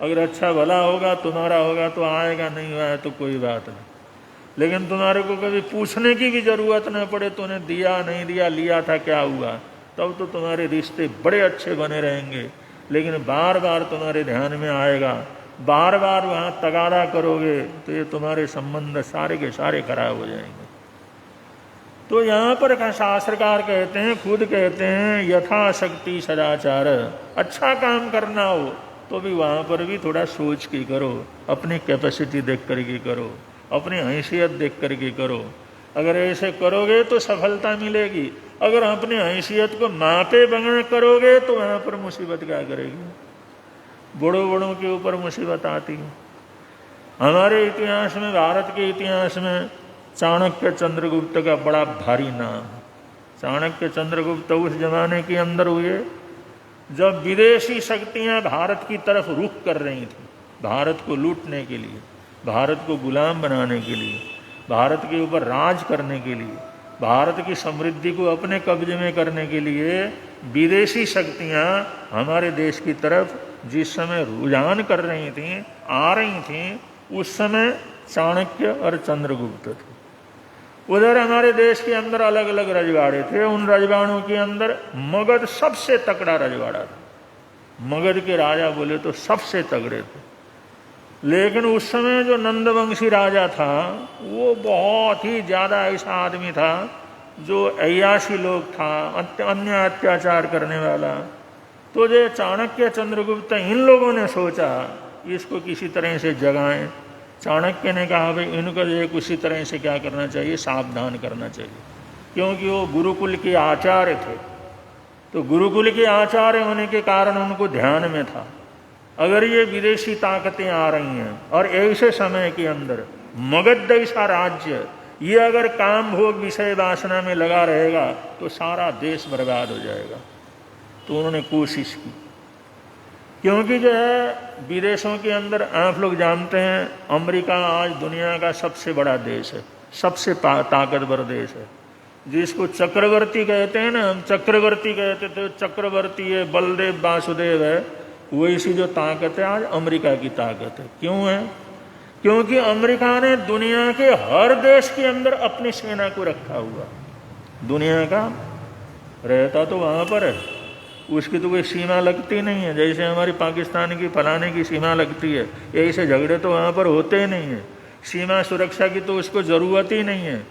अगर अच्छा भला होगा तुम्हारा होगा तो आएगा, नहीं आया तो कोई बात नहीं। लेकिन तुम्हारे को कभी पूछने की भी ज़रूरत न पड़े तूने दिया नहीं दिया, लिया था क्या हुआ, तब तो तुम्हारे रिश्ते बड़े अच्छे बने रहेंगे। लेकिन बार बार तुम्हारे ध्यान में आएगा, बार बार वहाँ तगादा करोगे तो ये तुम्हारे संबंध सारे के सारे खराब हो जाएंगे। तो यहाँ पर शास्त्रकार कहते हैं, खुद कहते हैं, यथाशक्ति सदाचार। अच्छा काम करना हो तो भी वहाँ पर भी थोड़ा सोच के करो, अपनी कैपेसिटी देख करके करो, अपनी हैसियत देख करके करो। अगर ऐसे करोगे तो सफलता मिलेगी। अगर अपनी हैसियत को मापे बगैर करोगे तो वहाँ पर मुसीबत क्या करेगी। बड़ों बड़ों के ऊपर मुसीबत आती है। हमारे इतिहास में, भारत के इतिहास में चाणक्य चंद्रगुप्त का बड़ा भारी नाम। चाणक्य चंद्रगुप्त उस जमाने के अंदर हुए जब विदेशी शक्तियां भारत की तरफ रुख कर रही थी, भारत को लूटने के लिए, भारत को गुलाम बनाने के लिए, भारत के ऊपर राज करने के लिए, भारत की समृद्धि को अपने कब्जे में करने के लिए विदेशी शक्तियां हमारे देश की तरफ जिस समय रुझान कर रही थीं, आ रही थीं, उस समय चाणक्य और चंद्रगुप्त थे। उधर हमारे देश के अंदर अलग अलग रजवाड़े थे। उन रजवाड़ों के अंदर मगध सबसे तगड़ा रजवाड़ा था। मगध के राजा बोले तो सबसे तगड़े थे। लेकिन उस समय जो नंदवंशी राजा था वो बहुत ही ज़्यादा ऐसा आदमी था जो अय्याशी लोग था, अन्य अत्याचार करने वाला। तो जो चाणक्य चंद्रगुप्त, इन लोगों ने सोचा इसको किसी तरह से जगाएं। चाणक्य ने कहा भाई इनको जो किसी तरह से क्या करना चाहिए, सावधान करना चाहिए, क्योंकि वो गुरुकुल के आचार्य थे। तो गुरुकुल के आचार्य होने के कारण उनको ध्यान में था अगर ये विदेशी ताकतें आ रही हैं और ऐसे समय के अंदर मगध जैसा राज्य ये अगर काम भोग विषय वासना में लगा रहेगा तो सारा देश बर्बाद हो जाएगा। तो उन्होंने कोशिश की, क्योंकि जो है विदेशों के अंदर आप लोग जानते हैं अमेरिका आज दुनिया का सबसे बड़ा देश है, सबसे ताकतवर देश है। जिसको चक्रवर्ती कहते हैं ना, हम चक्रवर्ती कहते थे, चक्रवर्ती है, बलदेव वासुदेव है, वैसी जो ताकत है आज अमेरिका की ताकत है। क्यों है? क्योंकि अमेरिका ने दुनिया के हर देश के अंदर अपनी सेना को रखा हुआ। दुनिया का रहता तो वहाँ पर है, उसकी तो कोई सीमा लगती नहीं है। जैसे हमारी पाकिस्तान की फलाने की सीमा लगती है, ऐसे झगड़े तो वहाँ पर होते ही नहीं है। सीमा सुरक्षा की तो उसको ज़रूरत ही नहीं है,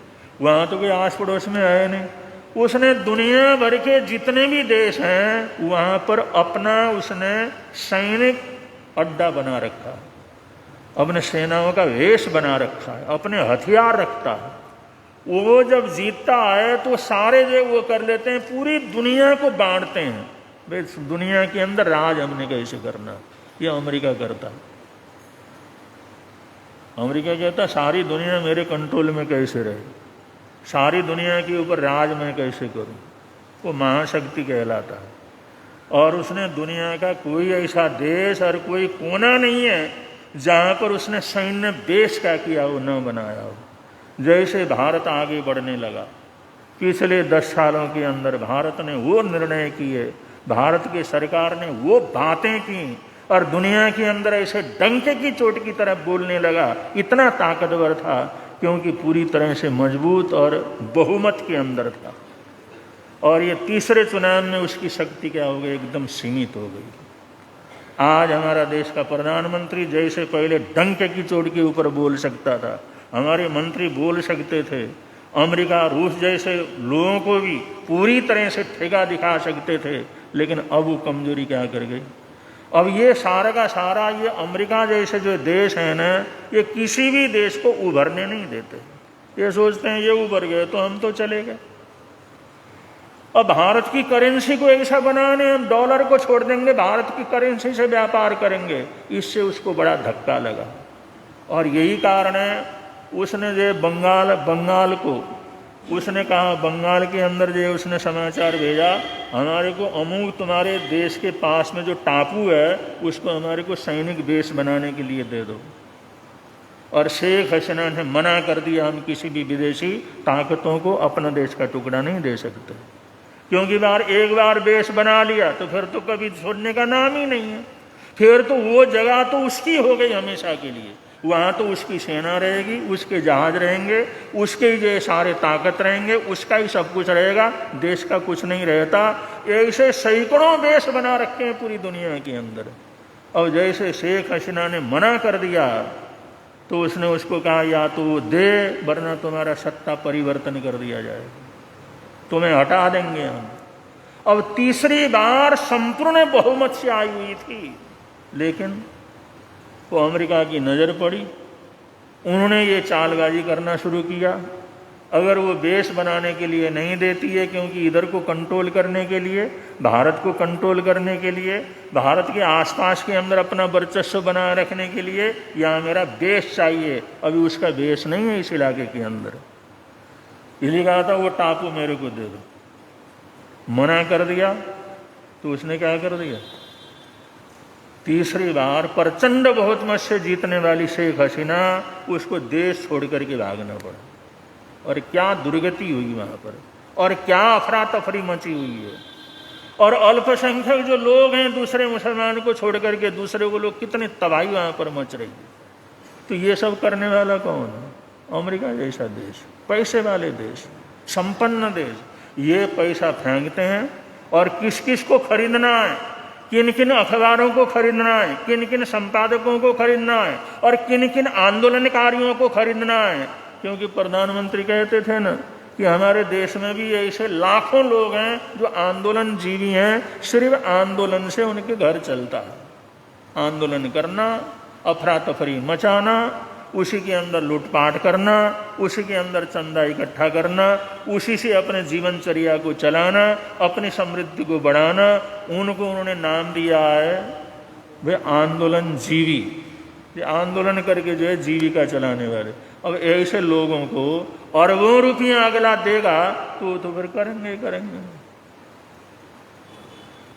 वहाँ तो कोई आस पड़ोस में है नहीं। उसने दुनिया भर के जितने भी देश हैं वहाँ पर अपना उसने सैनिक अड्डा बना रखा है, अपने सेनाओं का वेश बना रखा है, अपने हथियार रखता है। वो जब जीतता है तो सारे जो वो कर लेते हैं, पूरी दुनिया को बांटते हैं, भाई दुनिया के अंदर राज हमने कैसे करना, ये अमेरिका करता है। अमेरिका कहता सारी दुनिया मेरे कंट्रोल में कैसे रहे, सारी दुनिया के ऊपर राज मैं कैसे करूं, वो महाशक्ति कहलाता है। और उसने दुनिया का कोई ऐसा देश और कोई कोना नहीं है जहां पर उसने सैन्य बेस क्या किया हो, न बनाया हो। जैसे भारत आगे बढ़ने लगा, पिछले 10 सालों के अंदर भारत ने वो निर्णय किए, भारत की सरकार ने वो बातें की और दुनिया के अंदर ऐसे डंके की चोट की तरफ बोलने लगा। इतना ताकतवर था क्योंकि पूरी तरह से मजबूत और बहुमत के अंदर था। और ये तीसरे चुनाव में उसकी शक्ति क्या हो गई, एकदम सीमित हो गई। आज हमारा देश का प्रधानमंत्री जैसे पहले डंके की चोट के ऊपर बोल सकता था, हमारे मंत्री बोल सकते थे, अमेरिका रूस जैसे लोगों को भी पूरी तरह से ठेका दिखा सकते थे, लेकिन अब वो कमजोरी क्या कर गई। अब ये सारा का सारा ये अमेरिका जैसे जो देश है ना, ये किसी भी देश को उभरने नहीं देते। ये सोचते हैं ये उभर गए तो हम तो चले गए। अब भारत की करेंसी को ऐसा बनाने, हम डॉलर को छोड़ देंगे, भारत की करेंसी से व्यापार करेंगे, इससे उसको बड़ा धक्का लगा। और यही कारण है उसने जो बंगाल को उसने कहा, बंगाल के अंदर जो उसने समाचार भेजा, हमारे को अमूक तुम्हारे देश के पास में जो टापू है उसको हमारे को सैनिक बेस बनाने के लिए दे दो। और शेख हसीना ने मना कर दिया, हम किसी भी विदेशी ताकतों को अपना देश का टुकड़ा नहीं दे सकते, क्योंकि एक बार बेस बना लिया तो फिर तो कभी छोड़ने का नाम ही नहीं है। फिर तो वो जगह तो उसकी हो गई हमेशा के लिए, वहाँ तो उसकी सेना रहेगी, उसके जहाज रहेंगे, उसके ही जो सारे ताकत रहेंगे, उसका ही सब कुछ रहेगा, देश का कुछ नहीं रहता। ऐसे सैकड़ों देश बना रखे हैं पूरी दुनिया के अंदर। और जैसे शेख हसीना ने मना कर दिया तो उसने उसको कहा या तो दे, वरना तुम्हारा सत्ता परिवर्तन कर दिया जाएगा, तुम्हें हटा देंगे हम। अब तीसरी बार संपूर्ण बहुमत से आई हुई थी, लेकिन वो अमेरिका की नज़र पड़ी, उन्होंने ये चालबाजी करना शुरू किया। अगर वो बेस बनाने के लिए नहीं देती है, क्योंकि इधर को कंट्रोल करने के लिए, भारत को कंट्रोल करने के लिए, भारत के आसपास के अंदर अपना वर्चस्व बनाए रखने के लिए यहाँ मेरा बेस चाहिए, अभी उसका बेस नहीं है इस इलाके के अंदर, इसलिए कहा था वो टापू मेरे को दे दो। मना कर दिया तो उसने क्या कर दिया, तीसरी बार प्रचंड बहुमत से जीतने वाली शेख हसीना, उसको देश छोड़ करके भागना पड़ा। और क्या दुर्गति हुई वहाँ पर, और क्या अफरा तफरी मची हुई है। और अल्पसंख्यक जो लोग हैं दूसरे मुसलमान को छोड़ करके दूसरे को लोग, कितनी तबाही वहाँ पर मच रही है। तो ये सब करने वाला कौन है? अमेरिका जैसा देश, पैसे वाले देश, संपन्न देश। ये पैसा फेंकते हैं और किस किस को खरीदना है, किन किन अखबारों को खरीदना है, किन किन संपादकों को खरीदना है, और किन किन आंदोलनकारियों को खरीदना है। क्योंकि प्रधानमंत्री कहते थे ना कि हमारे देश में भी ऐसे लाखों लोग हैं जो आंदोलन जीवी हैं, सिर्फ आंदोलन से उनके घर चलता है। आंदोलन करना, अफरा तफरी मचाना, उसी के अंदर लूटपाट करना, उसी के अंदर चंदा इकट्ठा करना, उसी से अपने जीवनचर्या को चलाना, अपनी समृद्धि को बढ़ाना, उनको उन्होंने नाम दिया है वे आंदोलन जीवी। ये आंदोलन करके जो है जीविका चलाने वाले। अब ऐसे लोगों को अरबों रुपया अगला देगा तो फिर करेंगे।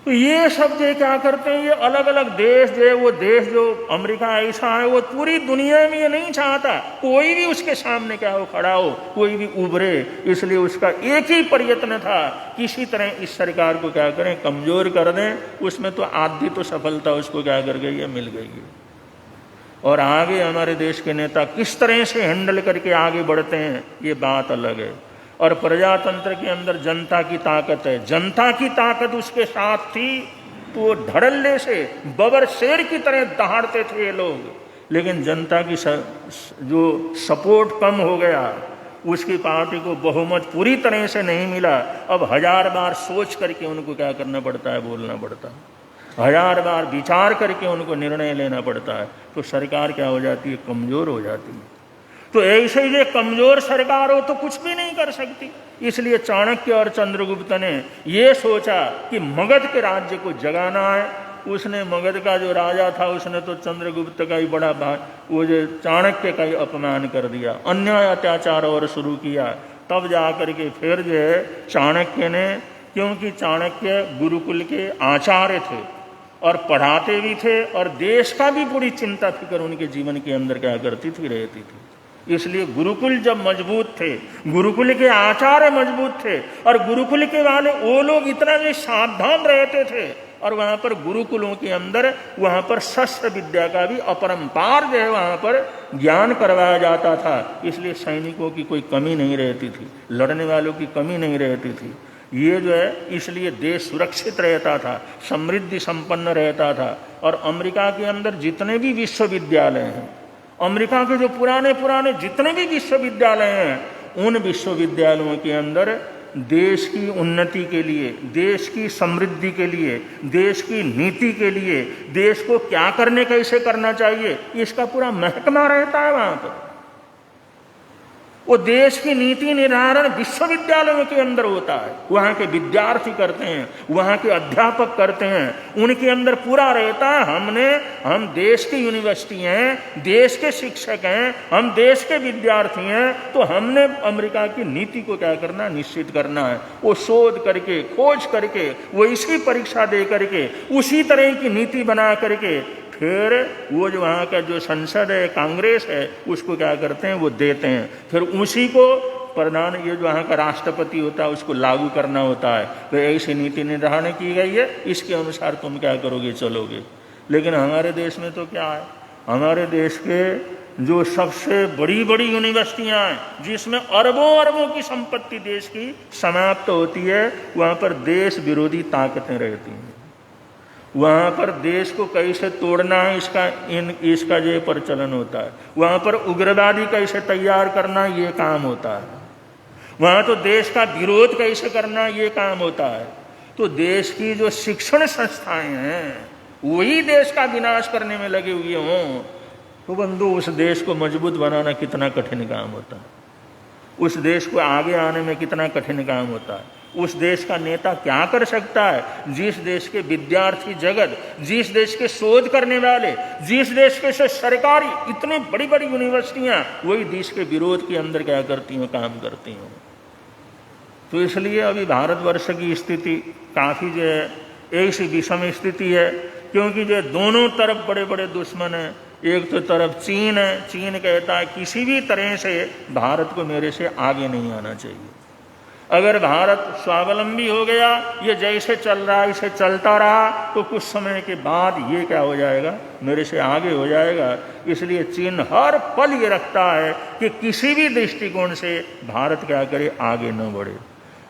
तो ये सब जो क्या करते हैं, ये अलग अलग देश जो है, वो देश जो अमेरिका ऐसा है, वो पूरी दुनिया में ये नहीं चाहता कोई भी उसके सामने क्या हो खड़ा हो, कोई भी उभरे। इसलिए उसका एक ही प्रयत्न था, किसी तरह इस सरकार को क्या करें, कमजोर कर दें। उसमें तो आधी तो सफलता उसको क्या कर गई है, मिल गई है। और आगे हमारे देश के नेता किस तरह से हैंडल करके आगे बढ़ते हैं, ये बात अलग है। और प्रजातंत्र के अंदर जनता की ताकत है, जनता की ताकत उसके साथ थी तो वो धड़ल्ले से बबर शेर की तरह दहाड़ते थे ये लोग। लेकिन जनता की जो सपोर्ट कम हो गया, उसकी पार्टी को बहुमत पूरी तरह से नहीं मिला। अब 1000 बार सोच करके उनको क्या करना पड़ता है, बोलना पड़ता है, 1000 बार विचार करके उनको निर्णय लेना पड़ता है। तो सरकार क्या हो जाती है, कमजोर हो जाती है। तो ऐसे ही कमजोर सरकार हो तो कुछ भी नहीं कर सकती। इसलिए चाणक्य और चंद्रगुप्त ने ये सोचा कि मगध के राज्य को जगाना है। उसने मगध का जो राजा था, उसने तो चंद्रगुप्त का ही बड़ा वो जो चाणक्य का ही अपमान कर दिया, अन्याय अत्याचार और शुरू किया। तब जा करके फिर जो है चाणक्य ने, क्योंकि चाणक्य गुरुकुल के आचार्य थे और पढ़ाते भी थे, और देश का भी पूरी चिंता फिक्र उनके जीवन के अंदर क्या करती थी, रहती थी। इसलिए गुरुकुल जब मजबूत थे, गुरुकुल के आचार्य मजबूत थे, और गुरुकुल के वाले वो लोग इतना जो सावधान रहते थे, और वहाँ पर गुरुकुलों के अंदर वहाँ पर शस्त्र विद्या का भी अपरंपार जो है वहाँ पर ज्ञान करवाया जाता था। इसलिए सैनिकों की कोई कमी नहीं रहती थी, लड़ने वालों की कमी नहीं रहती थी। ये जो है इसलिए देश सुरक्षित रहता था, समृद्धि संपन्न रहता था। और अमेरिका के अंदर जितने भी विश्वविद्यालय हैं, अमेरिका के जो पुराने पुराने जितने भी विश्वविद्यालय हैं, उन विश्वविद्यालयों के अंदर देश की उन्नति के लिए, देश की समृद्धि के लिए, देश की नीति के लिए, देश को क्या करने कैसे करना चाहिए, इसका पूरा महकमा रहता है वहाँ पर। वो देश की नीति निर्धारण विश्वविद्यालयों के अंदर होता है, वहाँ के विद्यार्थी करते हैं, वहाँ के अध्यापक करते हैं, उनके अंदर पूरा रहता है। हम देश की यूनिवर्सिटी हैं, देश के शिक्षक हैं, हम देश के विद्यार्थी हैं, तो हमने अमेरिका की नीति को क्या करना, निश्चित करना है। वो शोध करके, खोज करके, वो इसी परीक्षा दे करके, उसी तरह की नीति बना करके फिर वो जो वहाँ का जो संसद है, कांग्रेस है, उसको क्या करते हैं, वो देते हैं। फिर उसी को प्रधान, ये जो वहाँ का राष्ट्रपति होता है, उसको लागू करना होता है। तो ऐसी नीति निर्धारण की गई है, इसके अनुसार तुम क्या करोगे, चलोगे। लेकिन हमारे देश में तो क्या है, हमारे देश के जो सबसे बड़ी बड़ी यूनिवर्सिटियाँ हैं, जिसमें अरबों अरबों की संपत्ति देश की समाप्त होती है, वहाँ पर देश विरोधी ताकतें रहती हैं। वहाँ पर देश को कैसे तोड़ना है, इसका जो प्रचलन होता है। वहाँ पर उग्रवादी कैसे तैयार करना, ये काम होता है। वहाँ तो देश का विरोध कैसे करना, ये काम होता है। तो देश की जो शिक्षण संस्थाएं हैं, वही देश का विनाश करने में लगे हुए हों, तो बंधु उस देश को मजबूत बनाना कितना कठिन काम होता है, उस देश को आगे आने में कितना कठिन काम होता है। उस देश का नेता क्या कर सकता है, जिस देश के विद्यार्थी जगत, जिस देश के शोध करने वाले, जिस देश के सरकारी इतनी बड़ी बड़ी यूनिवर्सिटियां वही देश के विरोध के अंदर क्या करती हैं, काम करती हैं। तो इसलिए अभी भारतवर्ष की स्थिति काफ़ी जो है ऐसी विषम स्थिति है, क्योंकि जो दोनों तरफ बड़े बड़े दुश्मन हैं। एक तो तरफ चीन है, चीन कहता है किसी भी तरह से भारत को मेरे से आगे नहीं आना चाहिए। अगर भारत स्वावलंबी हो गया, ये जैसे चल रहा है इसे चलता रहा, तो कुछ समय के बाद ये क्या हो जाएगा, मेरे से आगे हो जाएगा। इसलिए चीन हर पल ये रखता है कि किसी भी दृष्टिकोण से भारत क्या करे, आगे न बढ़े।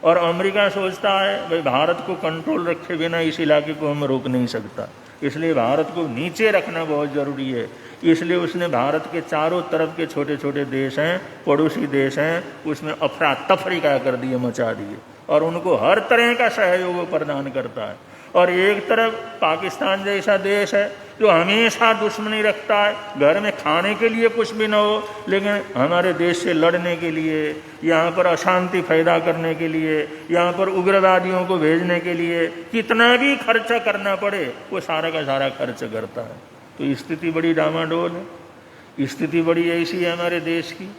और अमेरिका सोचता है भाई भारत को कंट्रोल रखे बिना इस इलाके को हम रोक नहीं सकता, इसलिए भारत को नीचे रखना बहुत ज़रूरी है। इसलिए उसने भारत के चारों तरफ के छोटे छोटे देश हैं, पड़ोसी देश हैं, उसमें अफरा तफरी क्या कर दिए, मचा दिए, और उनको हर तरह का सहयोग प्रदान करता है। और एक तरफ पाकिस्तान जैसा देश है जो हमेशा दुश्मनी रखता है, घर में खाने के लिए कुछ भी न हो, लेकिन हमारे देश से लड़ने के लिए, यहाँ पर अशांति पैदा करने के लिए, यहाँ पर उग्रवादियों को भेजने के लिए कितना भी खर्चा करना पड़े, वो सारा का सारा खर्च करता है। तो स्थिति बड़ी डामाडोल है, स्थिति बड़ी ऐसी है हमारे देश की।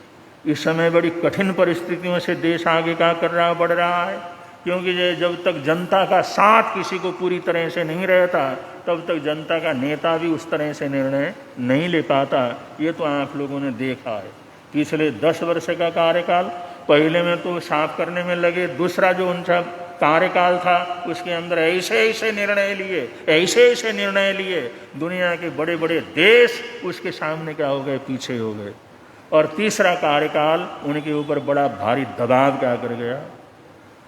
इस समय बड़ी कठिन परिस्थितियों से देश आगे क्या कर रहा, बढ़ रहा है। क्योंकि ये जब तक जनता का साथ किसी को पूरी तरह से नहीं रहता तब तक जनता का नेता भी उस तरह से निर्णय नहीं ले पाता। ये तो आप लोगों ने देखा है पिछले 10 वर्ष का कार्यकाल। पहले में तो साफ करने में लगे, दूसरा जो उनका कार्यकाल था उसके अंदर ऐसे ऐसे निर्णय लिए दुनिया के बड़े बड़े देश उसके सामने क्या हो गए, पीछे हो गए। और तीसरा कार्यकाल उनके ऊपर बड़ा भारी दबाव क्या कर गया।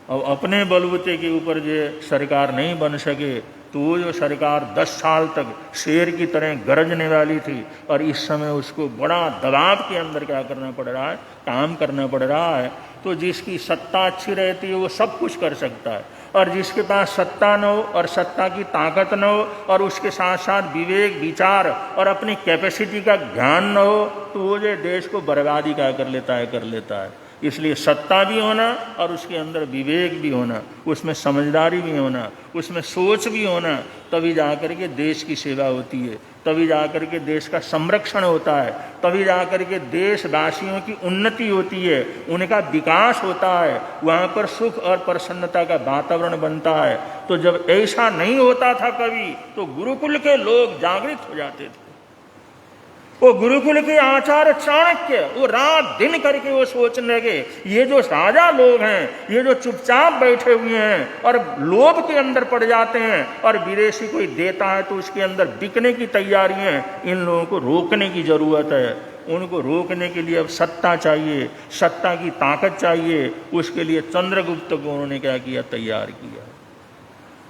अब अपने बलबूते के ऊपर जो सरकार नहीं बन सके तो वो जो सरकार 10 साल तक शेर की तरह गरजने वाली थी और इस समय उसको बड़ा दबाव के अंदर क्या करना पड़ रहा है, काम करना पड़ रहा है। तो जिसकी सत्ता अच्छी रहती है वो सब कुछ कर सकता है, और जिसके पास सत्ता न हो और सत्ता की ताकत न हो और उसके साथ साथ विवेक विचार और अपनी कैपेसिटी का ज्ञान न हो तो वो जो देश को बर्बादी क्या कर लेता है। इसलिए सत्ता भी होना और उसके अंदर विवेक भी होना, उसमें समझदारी भी होना, उसमें सोच भी होना, तभी जाकर के देश की सेवा होती है, तभी जाकर के देश का संरक्षण होता है, तभी जाकर के देशवासियों की उन्नति होती है, उनका विकास होता है, वहाँ पर सुख और प्रसन्नता का वातावरण बनता है। तो जब ऐसा नहीं होता था कभी तो गुरुकुल के लोग जागृत हो जाते थे। वो गुरुकुल के आचार्य चाणक्य वो रात दिन करके वो सोचने लगे ये जो राजा लोग हैं, ये जो चुपचाप बैठे हुए हैं और लोभ के अंदर पड़ जाते हैं और विदेशी कोई देता है तो उसके अंदर बिकने की तैयारी है, इन लोगों को रोकने की जरूरत है। उनको रोकने के लिए अब सत्ता चाहिए, सत्ता की ताकत चाहिए। उसके लिए चंद्रगुप्त को उन्होंने क्या किया, तैयार किया।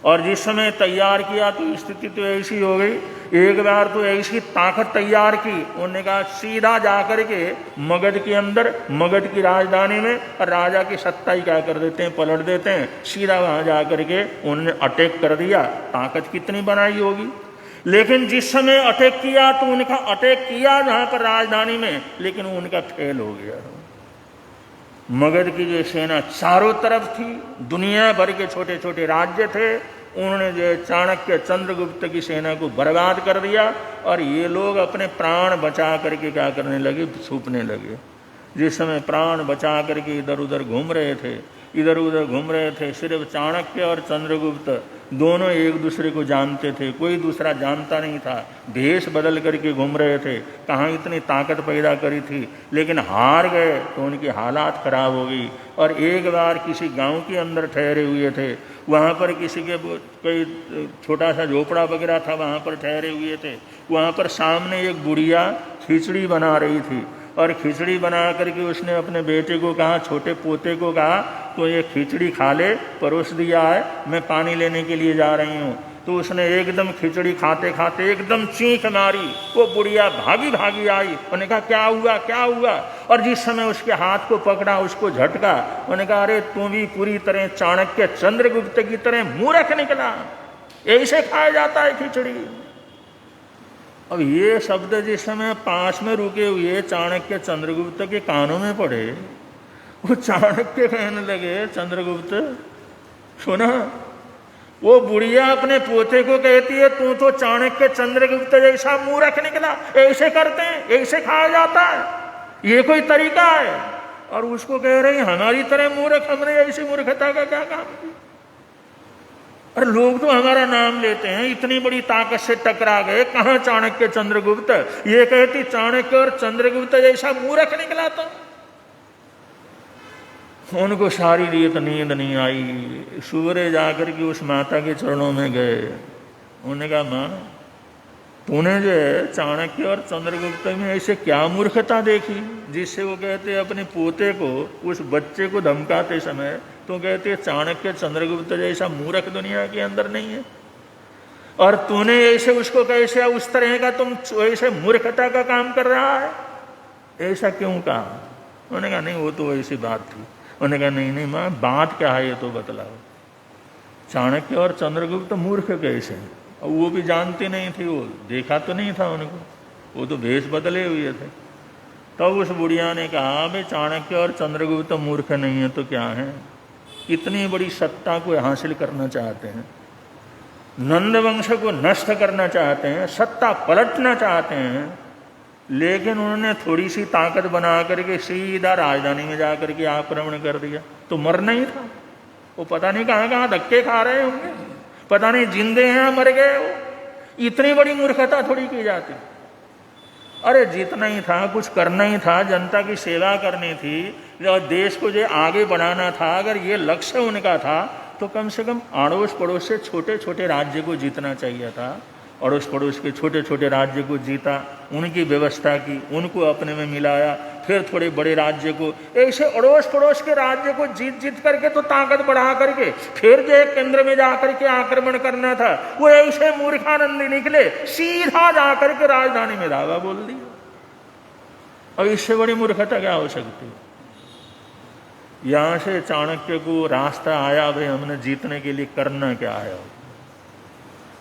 और जिस समय तैयार किया तो स्थिति तो ऐसी हो गई, एक बार तो ऐसी ताकत तैयार की, उन्होंने कहा सीधा जाकर के मगध के अंदर, मगध की राजधानी में, और राजा की सत्ता ही क्या कर देते हैं, पलट देते हैं। सीधा वहां जाकर के उन्होंने अटैक कर दिया। ताकत कितनी बनाई होगी, लेकिन जिस समय अटैक किया तो उनका अटैक किया जहां पर राजधानी में, लेकिन उनका फेल हो गया। मगध की जो सेना चारों तरफ थी, दुनिया भर के छोटे छोटे राज्य थे, उन्होंने जो चाणक्य चंद्रगुप्त की सेना को बर्बाद कर दिया और ये लोग अपने प्राण बचा करके क्या करने लगे, छुपने लगे। जिस समय प्राण बचा करके इधर उधर घूम रहे थे, सिर्फ चाणक्य और चंद्रगुप्त दोनों एक दूसरे को जानते थे, कोई दूसरा जानता नहीं था। भेष बदल करके घूम रहे थे, कहाँ इतनी ताकत पैदा करी थी, लेकिन हार गए तो उनकी हालात खराब हो गई। और एक बार किसी गांव के अंदर ठहरे हुए थे, वहाँ पर किसी के कोई छोटा सा झोपड़ा वगैरह था, वहाँ पर ठहरे हुए थे। वहाँ पर सामने एक बुढ़िया खिचड़ी बना रही थी और खिचड़ी बना करके उसने अपने बेटे को कहा, छोटे पोते को कहा, तो ये खिचड़ी खा ले, परोस दिया है, मैं पानी लेने के लिए जा रही हूँ। तो उसने एकदम खिचड़ी खाते खाते एकदम चीख मारी। वो बुढ़िया भागी भागी आई। उन्होंने कहा क्या हुआ। और जिस समय उसके हाथ को पकड़ा, उसको झटका, उन्होंने कहा अरे तू भी पूरी तरह चाणक्य चंद्रगुप्त की तरह मूर्ख निकला, ऐसे खाया जाता है खिचड़ी। अब ये शब्द जिस समय पास में रुके हुए चाणक्य चंद्रगुप्त के कानों में पड़े, वो चाणक्य कहने लगे, चंद्रगुप्त सुना, वो बुढ़िया अपने पोते को कहती है तू तो चाणक्य चंद्रगुप्त जैसा मूर्ख निकला, ऐसे करते हैं, ऐसे खाया जाता है, ये कोई तरीका है। और उसको कह रहे हमारी तरह मूर्ख, हमने ऐसी मूर्खता का क्या काम किया। और लोग तो हमारा नाम लेते हैं, इतनी बड़ी ताकत से टकरा गए, कहाँ चाणक्य चंद्रगुप्त, ये कहती चाणक्य और चंद्रगुप्त जैसा मूर्ख निकला। तो उनको सारी रात नींद नहीं आई। सूर्य जाकर के उस माता के चरणों में गए। उन्होंने कहा माँ, तूने जो है चाणक्य और चंद्रगुप्त में ऐसे क्या मूर्खता देखी जिससे वो कहते अपने पोते को, उस बच्चे को धमकाते समय तो कहते चाणक्य चंद्रगुप्त जैसा मूर्ख दुनिया के अंदर नहीं है। और तूने ऐसे उसको कैसे, उस तरह का तुम ऐसे मूर्खता का काम कर रहा है, ऐसा क्यों कहा। उन्होंने कहा नहीं वो तो ऐसी बात थी। उन्होंने कहा नहीं माँ, बात क्या है ये तो बतलाओ। चाणक्य और चंद्रगुप्त मूर्ख कैसे हैं, और वो भी जानते नहीं थे, वो देखा तो नहीं था उनको, वो तो भेष बदले हुए थे। तब उस बुढ़िया ने कहा भाई चाणक्य और चंद्रगुप्त मूर्ख नहीं है तो क्या है, इतनी बड़ी सत्ता को हासिल करना चाहते हैं, नंद वंश को नष्ट करना चाहते हैं, सत्ता पलटना चाहते हैं, लेकिन उन्होंने थोड़ी सी ताकत बना करके सीधा राजधानी में जाकर के आक्रमण कर दिया, तो मरना ही था। वो पता नहीं कहाँ कहाँ धक्के खा रहे होंगे, पता नहीं जिंदे हैं मर गए वो। इतनी बड़ी मूर्खता थोड़ी की जाती। अरे जीतना ही था, कुछ करना ही था, जनता की सेवा करनी थी और देश को जो आगे बढ़ाना था, अगर ये लक्ष्य उनका था तो कम से कम अड़ोस पड़ोस से छोटे छोटे राज्य को जीतना चाहिए था। अड़ोस पड़ोस के छोटे छोटे राज्य को जीता, उनकी व्यवस्था की, उनको अपने में मिलाया, फिर थोड़े बड़े राज्य को, ऐसे अड़ोस पड़ोस के राज्य को जीत जीत करके तो ताकत बढ़ा करके फिर जो एक केंद्र में जाकर के आक्रमण करना था, वो ऐसे मूर्खानंदी निकले, सीधा जाकर के राजधानी में धावा बोल दिया। अब इससे बड़ी मूर्खता क्या हो सकती है? यहां से चाणक्य को रास्ता आया, भाई हमने जीतने के लिए करना क्या है,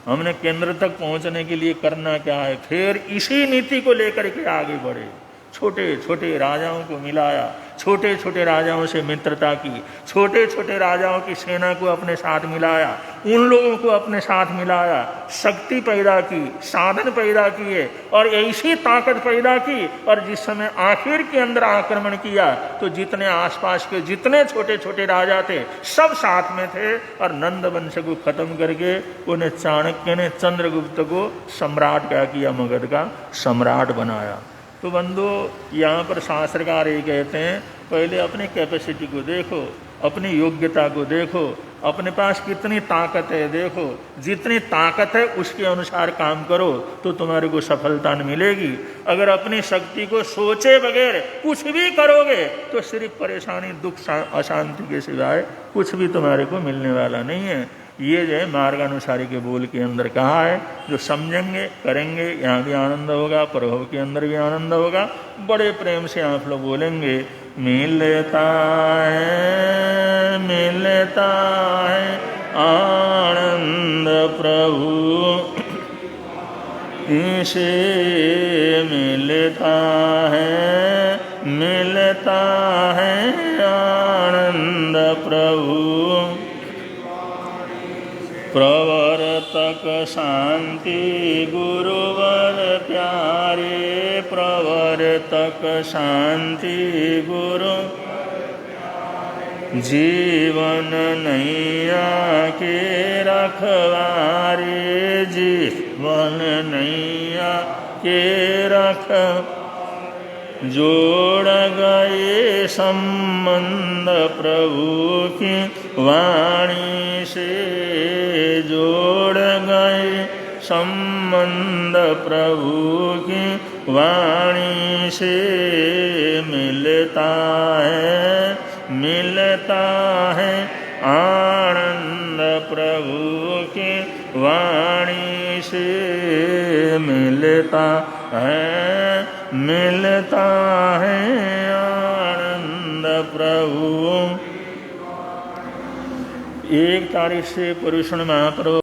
हमने केंद्र तक पहुंचने के लिए करना क्या है, फिर इसी नीति को लेकर के आगे बढ़े। छोटे छोटे राजाओं को मिलाया, छोटे छोटे राजाओं से मित्रता की, छोटे छोटे राजाओं की सेना को अपने साथ मिलाया, उन लोगों को अपने साथ मिलाया, शक्ति पैदा की, साधन पैदा किए और ऐसी ताकत पैदा की। और जिस समय आखिर के अंदर आक्रमण किया तो जितने आसपास के जितने छोटे छोटे राजा थे सब साथ में थे और नंद वंश को खत्म करके उन्हें चाणक्य ने चंद्रगुप्त को सम्राट क्या किया, मगध का सम्राट बनाया। तो बंधु, यहाँ पर शास्त्रकार ये कहते हैं, पहले अपनी कैपेसिटी को देखो, अपनी योग्यता को देखो, अपने पास कितनी ताकत है देखो, जितनी ताकत है उसके अनुसार काम करो तो तुम्हारे को सफलता नहीं मिलेगी। अगर अपनी शक्ति को सोचे बगैर कुछ भी करोगे तो सिर्फ परेशानी, दुख, अशांति के सिवाय कुछ भी तुम्हारे को मिलने वाला नहीं है। ये जो है मार्गानुसारी के बोल के अंदर कहा है, जो समझेंगे करेंगे यहाँ भी आनंद होगा, प्रभु के अंदर भी आनंद होगा। बड़े प्रेम से आप लोग बोलेंगे, मिलता है आनंद प्रभु इसे मिलता है आनंद प्रभु प्रवर्तक शांति गुरुवर प्यारे, प्रवर्तक शांति गुरु जीवन नैया के रखवारे, जीवन नैया के रख जोड़ गए संबंध प्रभु की वाणी से, जोड़ गए संबंध प्रभु की वाणी से। मिलता है आनंद प्रभु की वाणी से, मिलता है आनंद प्रभु। 1 तारीख से पुरुषों महाप्रभु